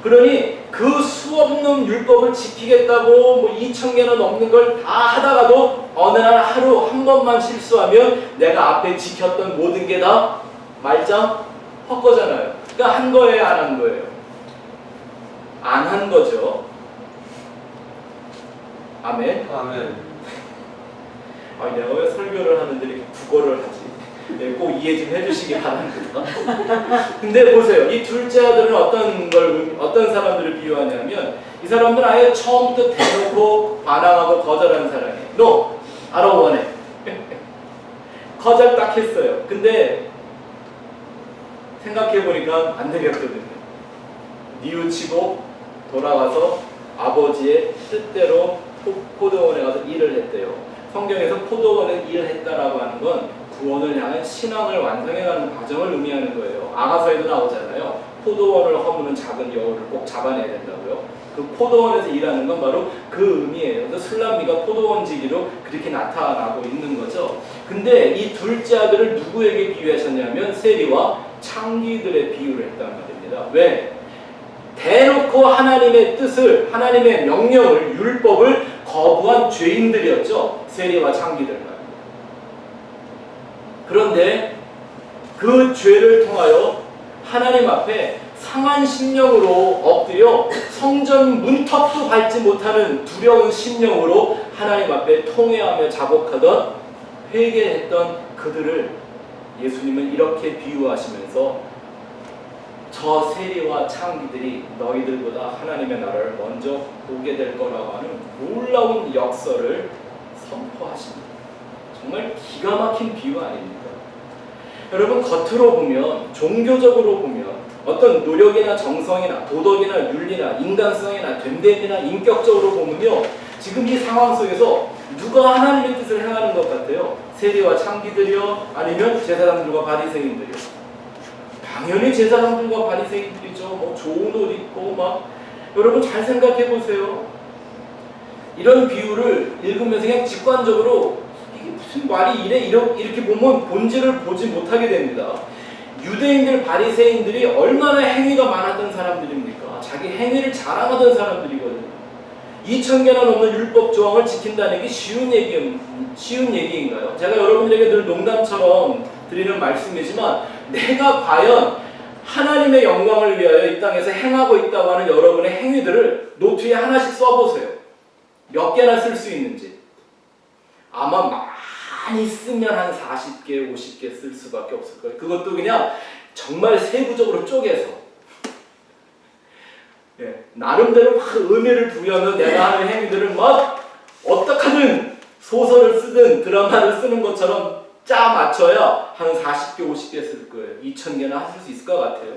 그러니 그 수없는 율법을 지키겠다고 2000개나 넘는 걸 다 하다가도 어느 날 하루 한 번만 실수하면 내가 앞에 지켰던 모든 게 다 말짱 헛거잖아요. 그러니까 한 거예요, 안 한 거예요? 안 한 거죠. 아멘? 아멘. 내가 왜 설교를 하는데 이렇게 국어를 하지? 네, 꼭 이해 좀 해주시기 바랍니다. 근데 보세요. 이 둘째 아들은 어떤 사람들을 비유하냐면 이 사람들은 아예 처음부터 대놓고 반항하고 거절한 사람이에요. No! I don't want it. 거절 딱 했어요. 근데 생각해보니까 안 되겠거든요. 뉘우치고 돌아가서 아버지의 뜻대로 포도원에 가서 일을 했대요. 성경에서 포도원에 일을 했다라고 하는 건 구원을 향한 신앙을 완성해가는 과정을 의미하는 거예요. 아가서에도 나오잖아요. 포도원을 허무는 작은 여우를 꼭 잡아내야 된다고요. 그 포도원에서 일하는 건 바로 그 의미예요. 그래서 술람미가 포도원지기로 그렇게 나타나고 있는 거죠. 근데 이 둘째 아들을 누구에게 비유하셨냐면 세리와 창기들의 비유를 했단 말입니다. 왜? 대놓고 하나님의 뜻을, 하나님의 명령을, 율법을 거부한 죄인들이었죠. 세리와 창기들 말입니다. 그런데 그 죄를 통하여 하나님 앞에 상한 심령으로 엎드려 성전 문턱도 밟지 못하는 두려운 심령으로 하나님 앞에 통회하며 자복하던 회개했던 그들을 예수님은 이렇게 비유하시면서 저 세리와 창기들이 너희들보다 하나님의 나라를 먼저 보게 될 거라고 하는 놀라운 역설을 선포하십니다. 정말 기가 막힌 비유 아닙니까? 여러분, 겉으로 보면, 종교적으로 보면 어떤 노력이나 정성이나 도덕이나 윤리나 인간성이나 됨됨이나 인격적으로 보면요, 지금 이 상황 속에서 누가 하나님의 뜻을 행하는 것 같아요? 세리와 창기들이요? 아니면 제사장들과 바리새인들이요? 당연히 제사장들과 바리새인들이죠. 뭐 좋은 옷 입고 막. 여러분 잘 생각해 보세요. 이런 비유를 읽으면서 그냥 직관적으로 이게 무슨 말이 이래? 이렇게 보면 본질을 보지 못하게 됩니다. 유대인들, 바리새인들이 얼마나 행위가 많았던 사람들입니까? 자기 행위를 자랑하던 사람들이거든요. 2000개나 넘는 율법 조항을 지킨다는 게 쉬운 얘기인가요? 제가 여러분들에게 늘 농담처럼 드리는 말씀이지만, 내가 과연 하나님의 영광을 위하여 이 땅에서 행하고 있다고 하는 여러분의 행위들을 노트에 하나씩 써보세요. 몇 개나 쓸 수 있는지. 아마 많이 쓰면 한 40개, 50개 쓸 수밖에 없을 거예요. 그것도 그냥 정말 세부적으로 쪼개서. 예, 나름대로 막 의미를 부여하면 내가 하는 행위들을 막 어떡하든 소설을 쓰든 드라마를 쓰는 것처럼 짜 맞춰야 한 40개, 50개 쓸 거예요. 2000개나 하실 수 있을 것 같아요.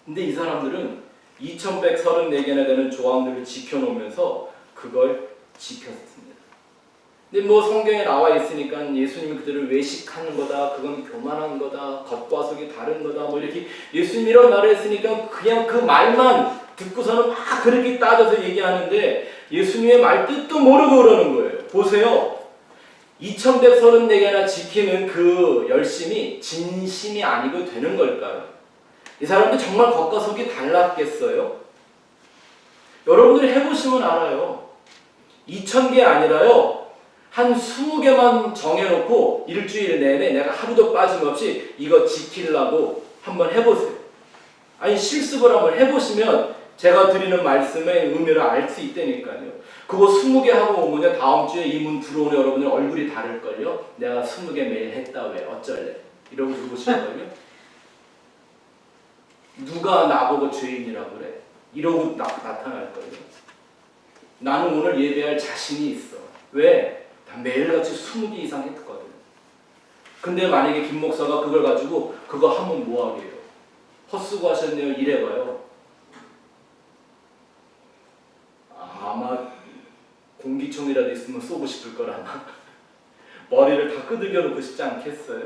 근데 이 사람들은 2134개나 되는 조항들을 지켜놓으면서 그걸 지켰습니다. 근데 뭐 성경에 나와 있으니까 예수님이 그들을 외식하는 거다, 그건 교만한 거다, 겉과 속이 다른 거다, 뭐 이렇게 예수님이 이런 말을 했으니까 그냥 그 말만 듣고서는 막 그렇게 따져서 얘기하는데 예수님의 말 뜻도 모르고 그러는 거예요. 보세요. 2134개나 지키는 그 열심이 진심이 아니고 되는 걸까요? 이 사람들 정말 겉과 속이 달랐겠어요? 여러분들이 해보시면 알아요. 2000개 아니라요, 한 20개만 정해놓고 일주일 내내 내가 하루도 빠짐없이 이거 지키려고 한번 해보세요. 아니, 실습을 한번 해보시면 제가 드리는 말씀의 의미를 알 수 있다니까요. 그거 20개 하고 오면 다음 주에 이 문 들어오는 여러분들 얼굴이 다를걸요. 내가 20개 매일 했다, 왜 어쩔래? 이러고 들어오시거든요. 누가 나보고 죄인이라고 그래? 이러고 나타날걸요. 나는 오늘 예배할 자신이 있어. 왜? 다 매일같이 20개 이상 했거든. 근데 만약에 김 목사가 그걸 가지고 그거 하면 뭐하게요? 헛수고 하셨네요. 이래봐요. 아마 공기총이라도 있으면 쏘고 싶을 거라나. 머리를 다 끄덕여 놓고 싶지 않겠어요?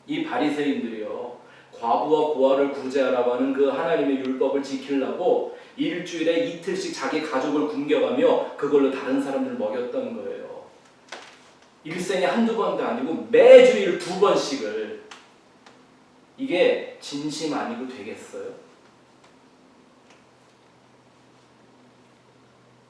이 바리새인들이요, 과부와 고아를 구제하라고 하는 그 하나님의 율법을 지키려고 일주일에 이틀씩 자기 가족을 굶겨가며 그걸로 다른 사람들을 먹였던 거예요. 일생에 한두 번도 아니고 매주일 2번씩을. 이게 진심 아니고 되겠어요?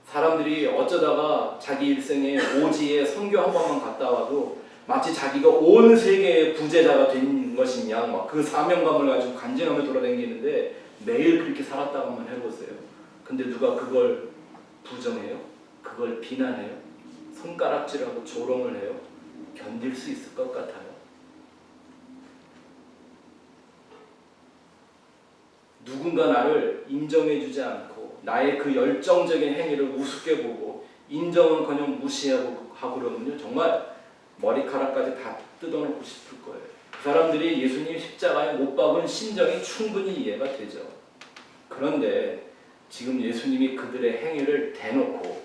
사람들이 어쩌다가 자기 일생에 오지에 선교 한 번만 갔다 와도 마치 자기가 온 세계의 부제자가 된 것이냐, 막 그 사명감을 가지고 간증하며 돌아다니는데 매일 그렇게 살았다고 한번 해보세요. 근데 누가 그걸 부정해요? 그걸 비난해요? 손가락질하고 조롱을 해요? 견딜 수 있을 것 같아요? 누군가 나를 인정해주지 않고 나의 그 열정적인 행위를 우습게 보고 인정은커녕 무시하고 그러면요, 정말 머리카락까지 다 뜯어놓고 싶을 거예요. 그 사람들이 예수님 십자가에 못 박은 심정이 충분히 이해가 되죠. 그런데 지금 예수님이 그들의 행위를 대놓고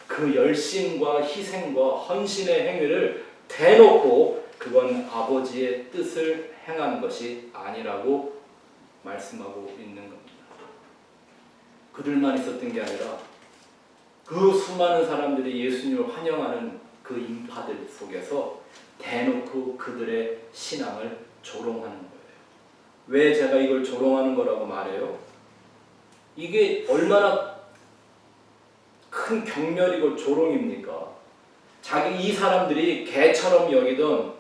그 열심과 희생과 헌신의 행위를 대놓고 그건 아버지의 뜻을 행한 것이 아니라고 말씀하고 있는 겁니다. 그들만 있었던 게 아니라 그 수많은 사람들이 예수님을 환영하는 그 인파들 속에서 대놓고 그들의 신앙을 조롱하는 거예요. 왜 제가 이걸 조롱하는 거라고 말해요? 이게 얼마나 큰 경멸이고 조롱입니까? 이 사람들이 개처럼 여기던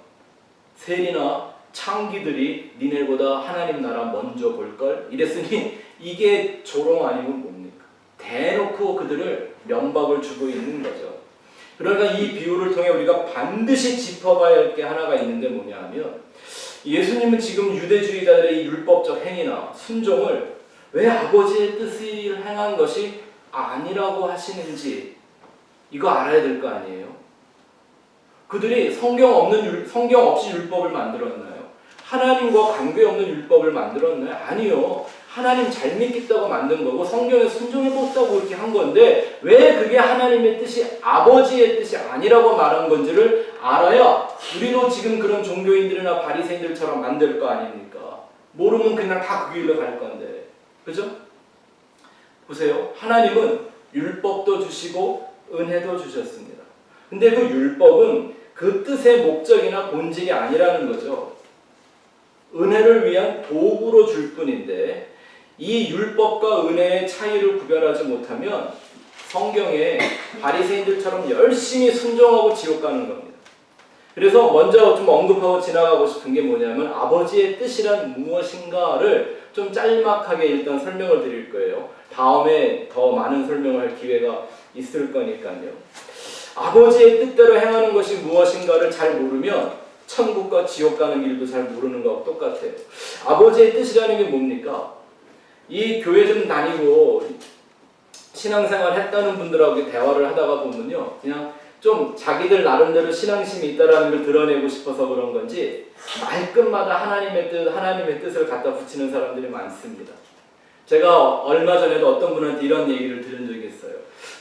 세리나 창기들이 니네보다 하나님 나라 먼저 볼걸? 이랬으니 이게 조롱 아니면 뭡니까? 대놓고 그들을 면박을 주고 있는 거죠. 그러니까 이 비유를 통해 우리가 반드시 짚어봐야 할 게 하나가 있는데 뭐냐 하면 예수님은 지금 유대주의자들의 이 율법적 행위나 순종을 왜 아버지의 뜻을 행한 것이 아니라고 하시는지 이거 알아야 될 거 아니에요. 그들이 성경 없이 율법을 만들었나요? 하나님과 관계없는 율법을 만들었나요? 아니요. 하나님 잘 믿겠다고 만든 거고 성경에 순종해보겠다고 이렇게 한 건데 왜 그게 하나님의 뜻이 아버지의 뜻이 아니라고 말한 건지를 알아야 우리도 지금 그런 종교인들이나 바리새인들처럼 만들 거 아닙니까? 모르면 그냥 다 그 길로 갈 건데. 그죠? 보세요. 하나님은 율법도 주시고 은혜도 주셨습니다. 근데 그 율법은 그 뜻의 목적이나 본질이 아니라는 거죠. 은혜를 위한 도구로 줄 뿐인데 이 율법과 은혜의 차이를 구별하지 못하면 성경에 바리새인들처럼 열심히 순종하고 지옥 가는 겁니다. 그래서 먼저 좀 언급하고 지나가고 싶은 게 뭐냐면 아버지의 뜻이란 무엇인가를 좀 짤막하게 일단 설명을 드릴 거예요. 다음에 더 많은 설명을 할 기회가 있을 거니까요. 아버지의 뜻대로 행하는 것이 무엇인가를 잘 모르면 천국과 지옥 가는 길도 잘 모르는 거하고 똑같아요. 아버지의 뜻이라는 게 뭡니까? 이 교회 좀 다니고 신앙생활 했다는 분들하고 대화를 하다가 보면요, 그냥 좀 자기들 나름대로 신앙심이 있다라는 걸 드러내고 싶어서 그런 건지 말끝마다 하나님의 뜻을 갖다 붙이는 사람들이 많습니다. 제가 얼마 전에도 어떤 분한테 이런 얘기를 들은 적이 있어요.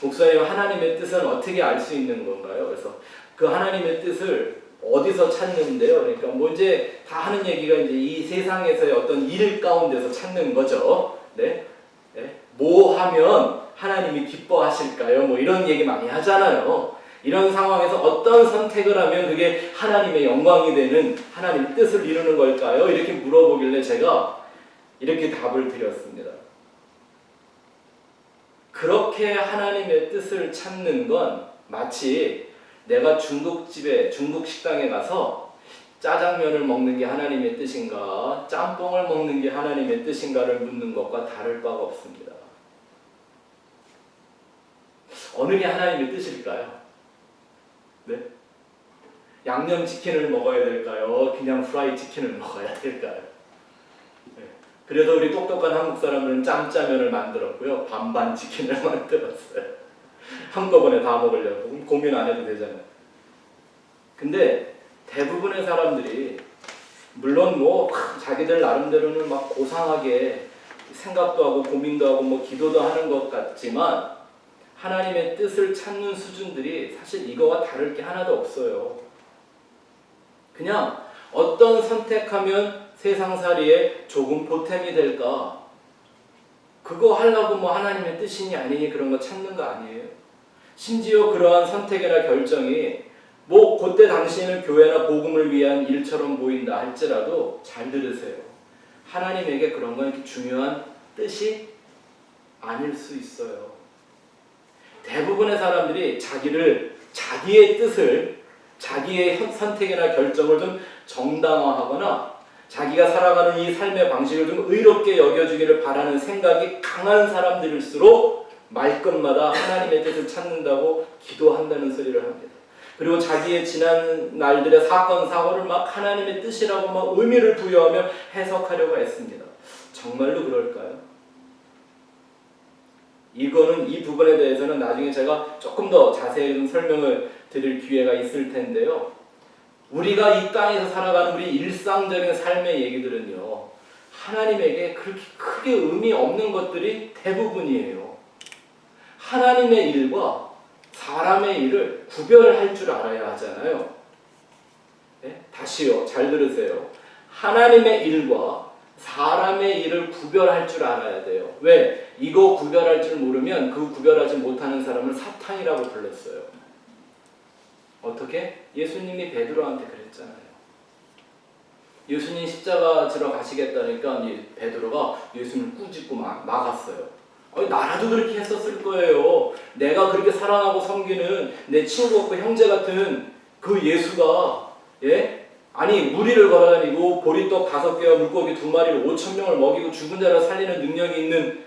목사님, 하나님의 뜻은 어떻게 알 수 있는 건가요? 그래서 그 하나님의 뜻을 어디서 찾는데요? 그러니까 뭐 이제 다 하는 얘기가 이제 이 세상에서의 어떤 일 가운데서 찾는 거죠. 네? 네? 뭐 하면 하나님이 기뻐하실까요? 뭐 이런 얘기 많이 하잖아요. 이런 상황에서 어떤 선택을 하면 그게 하나님의 영광이 되는 하나님의 뜻을 이루는 걸까요? 이렇게 물어보길래 제가 이렇게 답을 드렸습니다. 그렇게 하나님의 뜻을 찾는 건 마치 내가 중국 식당에 가서 짜장면을 먹는 게 하나님의 뜻인가, 짬뽕을 먹는 게 하나님의 뜻인가를 묻는 것과 다를 바가 없습니다. 어느 게 하나님의 뜻일까요? 네? 양념치킨을 먹어야 될까요? 그냥 프라이 치킨을 먹어야 될까요? 네. 그래서 우리 똑똑한 한국 사람들은 짬짜면을 만들었고요. 반반 치킨을 만들었어요. 한꺼번에 다 먹으려고. 고민 안 해도 되잖아요. 근데 대부분의 사람들이 물론 뭐 자기들 나름대로는 막 고상하게 생각도 하고 고민도 하고 뭐 기도도 하는 것 같지만 하나님의 뜻을 찾는 수준들이 사실 이거와 다를 게 하나도 없어요. 그냥 어떤 선택하면 세상살이에 조금 보탬이 될까? 그거 하려고 뭐 하나님의 뜻이니 아니니 그런 거 찾는 거 아니에요. 심지어 그러한 선택이나 결정이 뭐 그때 당시에는 교회나 복음을 위한 일처럼 보인다 할지라도 잘 들으세요. 하나님에게 그런 건 이렇게 중요한 뜻이 아닐 수 있어요. 대부분의 사람들이 자기의 뜻을, 자기의 선택이나 결정을 좀 정당화하거나 자기가 살아가는 이 삶의 방식을 좀 의롭게 여겨주기를 바라는 생각이 강한 사람들일수록 말끝마다 하나님의 뜻을 찾는다고 기도한다는 소리를 합니다. 그리고 자기의 지난 날들의 사건, 사고를 막 하나님의 뜻이라고 막 의미를 부여하며 해석하려고 했습니다. 정말로 그럴까요? 이 부분에 대해서는 나중에 제가 조금 더 자세히 좀 설명을 드릴 기회가 있을 텐데요. 우리가 이 땅에서 살아가는 우리 일상적인 삶의 얘기들은요, 하나님에게 그렇게 크게 의미 없는 것들이 대부분이에요. 하나님의 일과 사람의 일을 구별할 줄 알아야 하잖아요. 네? 다시요, 잘 들으세요. 하나님의 일과 사람의 일을 구별할 줄 알아야 돼요. 왜? 이거 구별할 줄 모르면 그 구별하지 못하는 사람을 사탄이라고 불렀어요. 어떻게? 예수님이 베드로한테 그랬잖아요. 예수님 십자가 지러 가시겠다니까 베드로가 예수님을 꾸짖고 막았어요. 나라도 그렇게 했었을 거예요. 내가 그렇게 사랑하고 섬기는 내 친구 같고 형제 같은 그 예수가, 예? 아니 무리를 걸어다니고 보리떡 5개와 물고기 2마리를 5,000명을 먹이고 죽은 자를 살리는 능력이 있는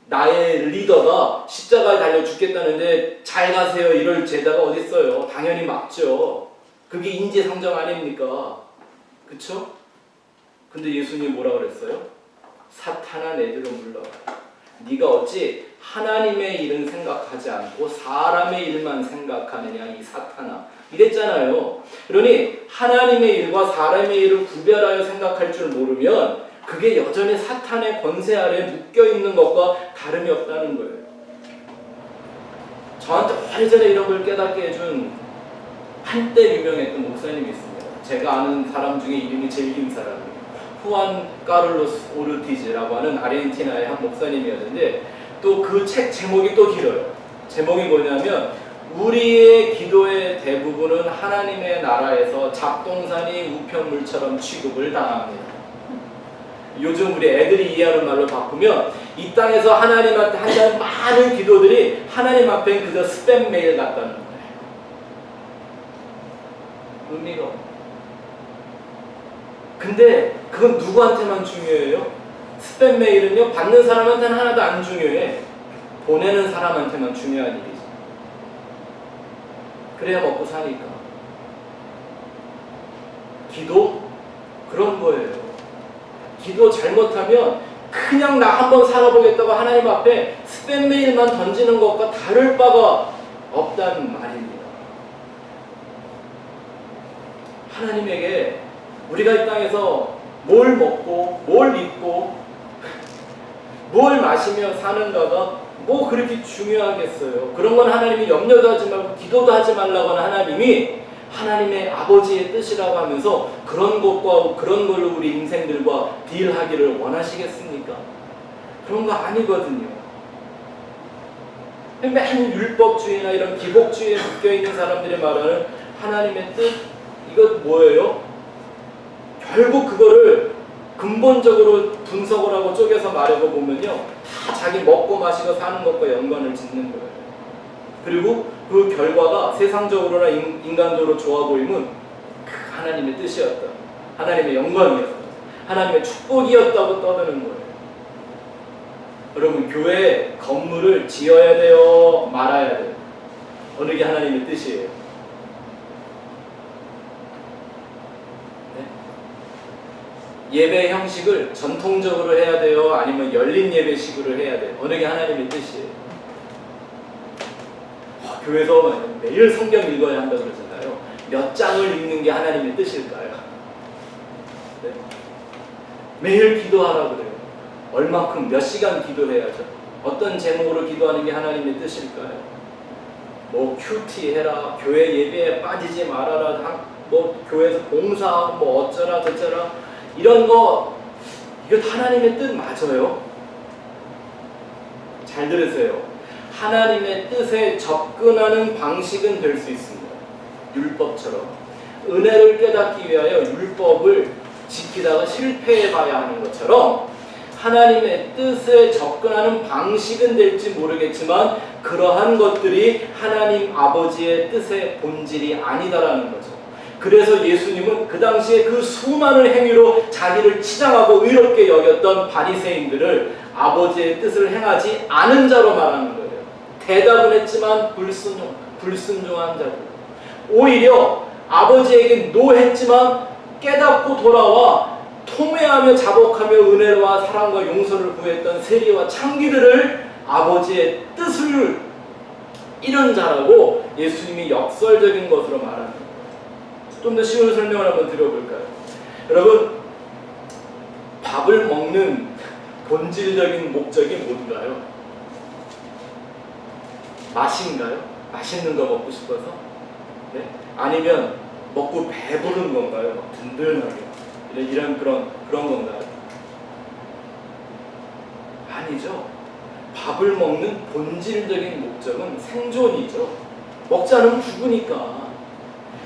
나의 리더가 십자가에 달려 죽겠다는데 잘 가세요 이럴 제자가 어디 있어요? 당연히 막죠. 그게 인지상정 아닙니까? 그쵸? 근데 예수님이 뭐라 그랬어요? 사탄아 내게로 물러가라. 네가 어찌 하나님의 일은 생각하지 않고 사람의 일만 생각하느냐 이 사탄아 이랬잖아요. 그러니 하나님의 일과 사람의 일을 구별하여 생각할 줄 모르면 그게 여전히 사탄의 권세 아래 묶여있는 것과 다름이 없다는 거예요. 저한테 오래전에 이런 걸 깨닫게 해준 한때 유명했던 목사님이 있습니다. 제가 아는 사람 중에 이름이 제일 긴 사람이에요. 후안 까를로스 오르티즈라고 하는 아르헨티나의 한 목사님이었는데 또 그 책 제목이 또 길어요. 제목이 뭐냐면 우리의 기도의 대부분은 하나님의 나라에서 잡동사니 우편물처럼 취급을 당합니다. 요즘 우리 애들이 이해하는 말로 바꾸면 이 땅에서 하나님한테 한다는 많은 기도들이 하나님 앞엔 그저 스팸 메일 같다는 거예요. 의미가 없어요. 근데 그건 누구한테만 중요해요? 스팸 메일은요 받는 사람한테는 하나도 안 중요해. 보내는 사람한테만 중요한 일이지. 그래야 먹고 사니까. 기도? 그런 거예요. 기도 잘못하면 그냥 나 한번 살아보겠다고 하나님 앞에 스팸 메일만 던지는 것과 다를 바가 없다는 말입니다. 하나님에게 우리가 이 땅에서 뭘 먹고 뭘 입고 뭘 마시며 사는가가 뭐 그렇게 중요하겠어요. 그런 건 하나님이 염려도 하지 말고 기도도 하지 말라고 하는 하나님이 하나님의 아버지의 뜻이라고 하면서 그런 것과 그런 걸로 우리 인생들과 딜하기를 원하시겠습니까? 그런 거 아니거든요. 맨 율법주의나 이런 기복주의에 묶여있는 사람들이 말하는 하나님의 뜻 이거 뭐예요? 결국 그거를 근본적으로 분석을 하고 쪼개서 말하고 보면요 다 자기 먹고 마시고 사는 것과 연관을 짓는 거예요. 그리고 그 결과가 세상적으로나 인간적으로 좋아 보이면 하나님의 뜻이었다, 하나님의 영광이었다, 하나님의 축복이었다고 떠드는 거예요. 여러분 교회 건물을 지어야 돼요 말아야 돼요? 어느 게 하나님의 뜻이에요? 예배 형식을 전통적으로 해야 돼요? 아니면 열린 예배식으로 해야 돼요? 어느 게 하나님의 뜻이에요? 교회에서 매일 성경 읽어야 한다고 그러잖아요. 몇 장을 읽는 게 하나님의 뜻일까요? 네? 매일 기도하라고 그래요. 얼마큼 몇 시간 기도해야죠? 어떤 제목으로 기도하는 게 하나님의 뜻일까요? 뭐 큐티 해라, 교회 예배에 빠지지 말아라, 뭐 교회에서 봉사하고 뭐 어쩌라 저쩌라 이런 거 이거 하나님의 뜻 맞아요? 잘 들으세요. 하나님의 뜻에 접근하는 방식은 될 수 있습니다. 율법처럼 은혜를 깨닫기 위하여 율법을 지키다가 실패해봐야 하는 것처럼 하나님의 뜻에 접근하는 방식은 될지 모르겠지만 그러한 것들이 하나님 아버지의 뜻의 본질이 아니다라는 거죠. 그래서 예수님은 그 당시에 그 수많은 행위로 자기를 치장하고 의롭게 여겼던 바리새인들을 아버지의 뜻을 행하지 않은 자로 말하는 거예요. 대답은 했지만 불순종한 자들. 오히려 아버지에게 노했지만 깨닫고 돌아와 통회하며 자복하며 은혜와 사랑과 용서를 구했던 세리와 창기들을 아버지의 뜻을 잃은 자라고 예수님이 역설적인 것으로 말합니다. 좀 더 쉬운 설명을 한번 드려볼까요? 여러분, 밥을 먹는 본질적인 목적이 뭔가요? 맛인가요? 맛있는 거 먹고 싶어서? 네? 아니면 먹고 배부른 건가요? 든든하게 이런 그런 건가요? 아니죠. 밥을 먹는 본질적인 목적은 생존이죠. 먹지 않으면 죽으니까.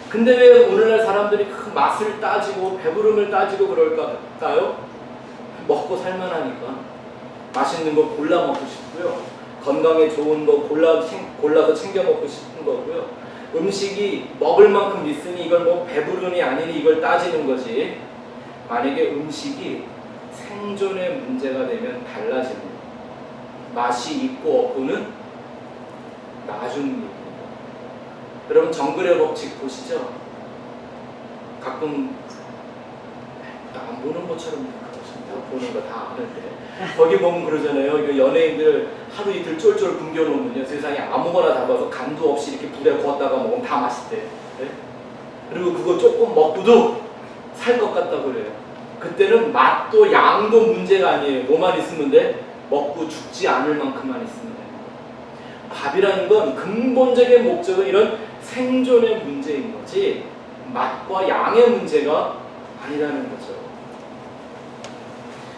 근데 왜 오늘날 사람들이 그 맛을 따지고 배부름을 따지고 그럴까요? 먹고 살만하니까. 맛있는 거 골라 먹고 싶고요. 건강에 좋은 거 골라서 챙겨 먹고 싶은 거고요. 음식이 먹을 만큼 있으니 이걸 뭐 배부르니 아니니 이걸 따지는 거지. 만약에 음식이 생존의 문제가 되면 달라집니다. 맛이 있고 없고는 나중 얘기입니다. 여러분 정글의 법칙 보시죠? 가끔 안 보는 것처럼 보는 거 다 아는데 거기 보면 그러잖아요. 이거 연예인들 하루 이틀 쫄쫄 굶겨놓으면요 세상에 아무거나 잡아서 간도 없이 이렇게 불에 구웠다가 먹으면 다 맛있대. 네? 그리고 그거 조금 먹고도 살 것 같다고 그래요. 그때는 맛도 양도 문제가 아니에요. 뭐만 있으면 돼? 먹고 죽지 않을 만큼만 있으면 돼요. 밥이라는 건 근본적인 목적은 이런 생존의 문제인 거지 맛과 양의 문제가 아니라는 거죠.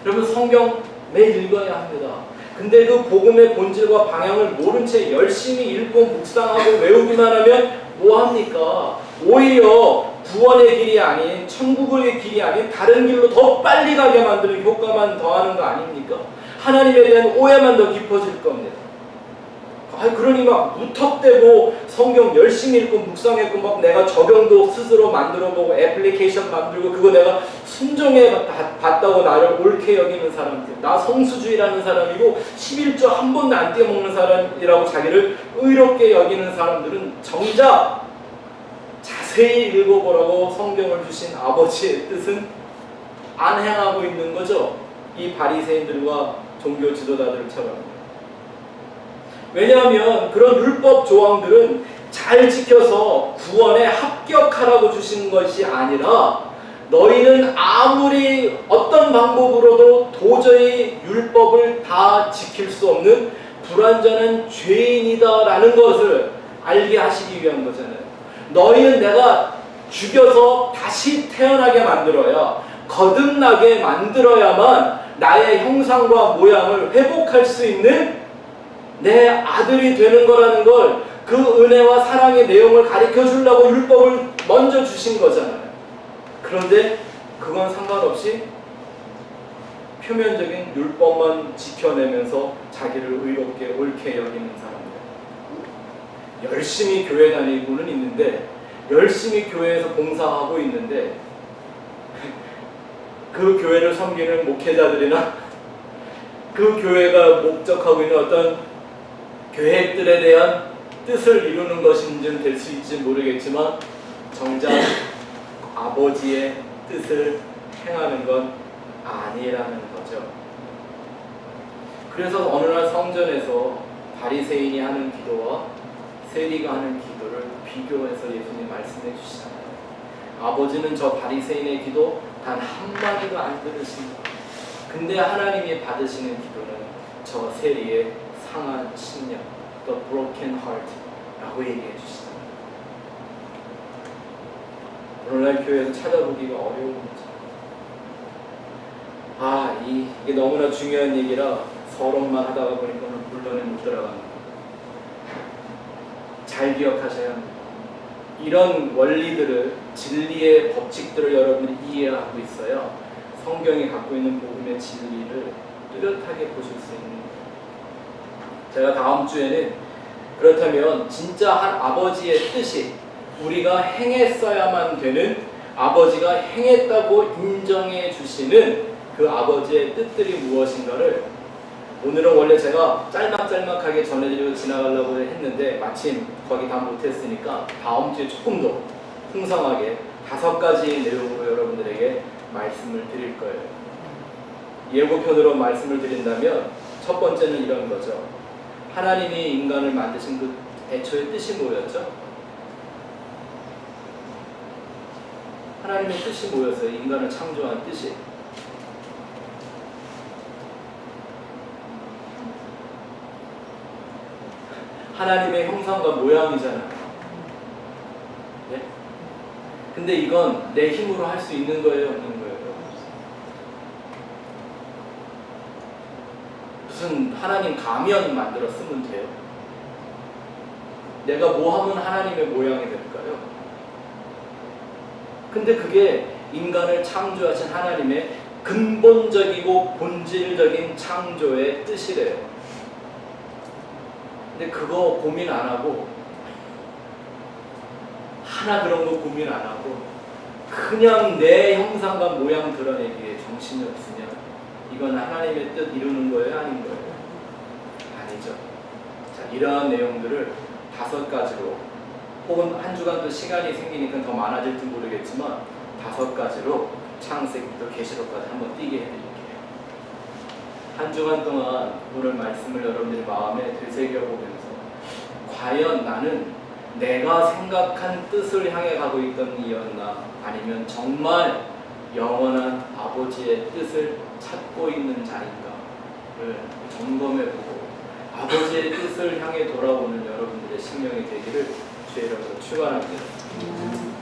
여러분 성경 매일 읽어야 합니다. 근데 그 복음의 본질과 방향을 모른 채 열심히 읽고 묵상하고 외우기만 하면 뭐합니까? 오히려 구원의 길이 아닌 천국의 길이 아닌 다른 길로 더 빨리 가게 만드는 효과만 더하는 거 아닙니까? 하나님에 대한 오해만 더 깊어질 겁니다. 그러니 막 무턱대고 성경 열심히 읽고 묵상했고 막 내가 적용도 스스로 만들어보고 애플리케이션 만들고 그거 내가 순종해 봤다고 나를 옳게 여기는 사람들, 나 성수주의라는 사람이고 11조 한 번도 안 떼먹는 사람이라고 자기를 의롭게 여기는 사람들은 정작 자세히 읽어보라고 성경을 주신 아버지의 뜻은 안 행하고 있는 거죠. 이 바리새인들과 종교 지도자들처럼. 왜냐하면 그런 율법 조항들은 잘 지켜서 구원에 합격하라고 주신 것이 아니라 너희는 아무리 어떤 방법으로도 도저히 율법을 다 지킬 수 없는 불완전한 죄인이다라는 것을 알게 하시기 위한 거잖아요. 너희는 내가 죽여서 다시 태어나게 만들어야 거듭나게 만들어야만 나의 형상과 모양을 회복할 수 있는 내 아들이 되는 거라는 걸 그 은혜와 사랑의 내용을 가르쳐 주려고 율법을 먼저 주신 거잖아요. 그런데 그건 상관없이 표면적인 율법만 지켜내면서 자기를 의롭게 옳게 여기는 사람들. 열심히 교회 다니고는 있는데 열심히 교회에서 봉사하고 있는데 그 교회를 섬기는 목회자들이나 그 교회가 목적하고 있는 어떤 계획들에 대한 뜻을 이루는 것인지는 될 수 있지 모르겠지만 정작 아버지의 뜻을 행하는 건 아니라는 거죠. 그래서 어느 날 성전에서 바리새인이 하는 기도와 세리가 하는 기도를 비교해서 예수님이 말씀해 주시잖아요. 아버지는 저 바리새인의 기도 단 한마디도 안 들으신다. 근데 하나님이 받으시는 기도는 저 세리의 상한 심령, the broken heart라고 얘기해 주시잖아요. 오늘날 교회에서 찾아보기가 어려운 거죠. 이게 너무나 중요한 얘기라 서론만 하다가 보니까 오늘 본론에 못 들어가는 거예요. 잘 기억하셔야 합니다. 이런 원리들을, 진리의 법칙들을 여러분이 이해하고 있어야 성경이 갖고 있는 복음의 진리를 뚜렷하게 보실 수 있는 거예요. 제가 다음 주에는 그렇다면 진짜 한 아버지의 뜻이 우리가 행했어야만 되는 아버지가 행했다고 인정해 주시는 그 아버지의 뜻들이 무엇인가를 오늘은 원래 제가 짤막짤막하게 전해드리고 지나가려고 했는데 마침 거기 다 못했으니까 다음 주에 조금 더 풍성하게 5가지 내용으로 여러분들에게 말씀을 드릴 거예요. 예고편으로 말씀을 드린다면 첫 번째는 이런 거죠. 하나님이 인간을 만드신 그 애초의 뜻이 뭐였죠? 하나님의 뜻이 뭐였어요? 인간을 창조한 뜻이. 하나님의 형상과 모양이잖아요. 네? 근데 이건 내 힘으로 할 수 있는 거예요, 없는 거예요? 무슨 하나님 가면 만들어 쓰면 돼요? 내가 뭐 하면 하나님의 모양이 될까요? 근데 그게 인간을 창조하신 하나님의 근본적이고 본질적인 창조의 뜻이래요. 근데 그거 고민 안 하고 하나 그런 거 고민 안 하고 그냥 내 형상과 모양 드러내기에 정신이 없으면 이건 하나님의 뜻 이루는 거예요? 아닌 거예요? 이러한 내용들을 5가지로 혹은 한 주간 또 시간이 생기니까 더 많아질지 모르겠지만 5가지로 창세기부터 계시록까지 한번 띄게 해드릴게요. 한 주간 동안 오늘 말씀을 여러분들의 마음에 되새겨보면서 과연 나는 내가 생각한 뜻을 향해 가고 있던 이였나, 아니면 정말 영원한 아버지의 뜻을 찾고 있는 자인가를 점검해보고 아버지의 뜻을 향해 돌아오는 여러분들의 심령이 되기를 주의 이름으로 축원합니다.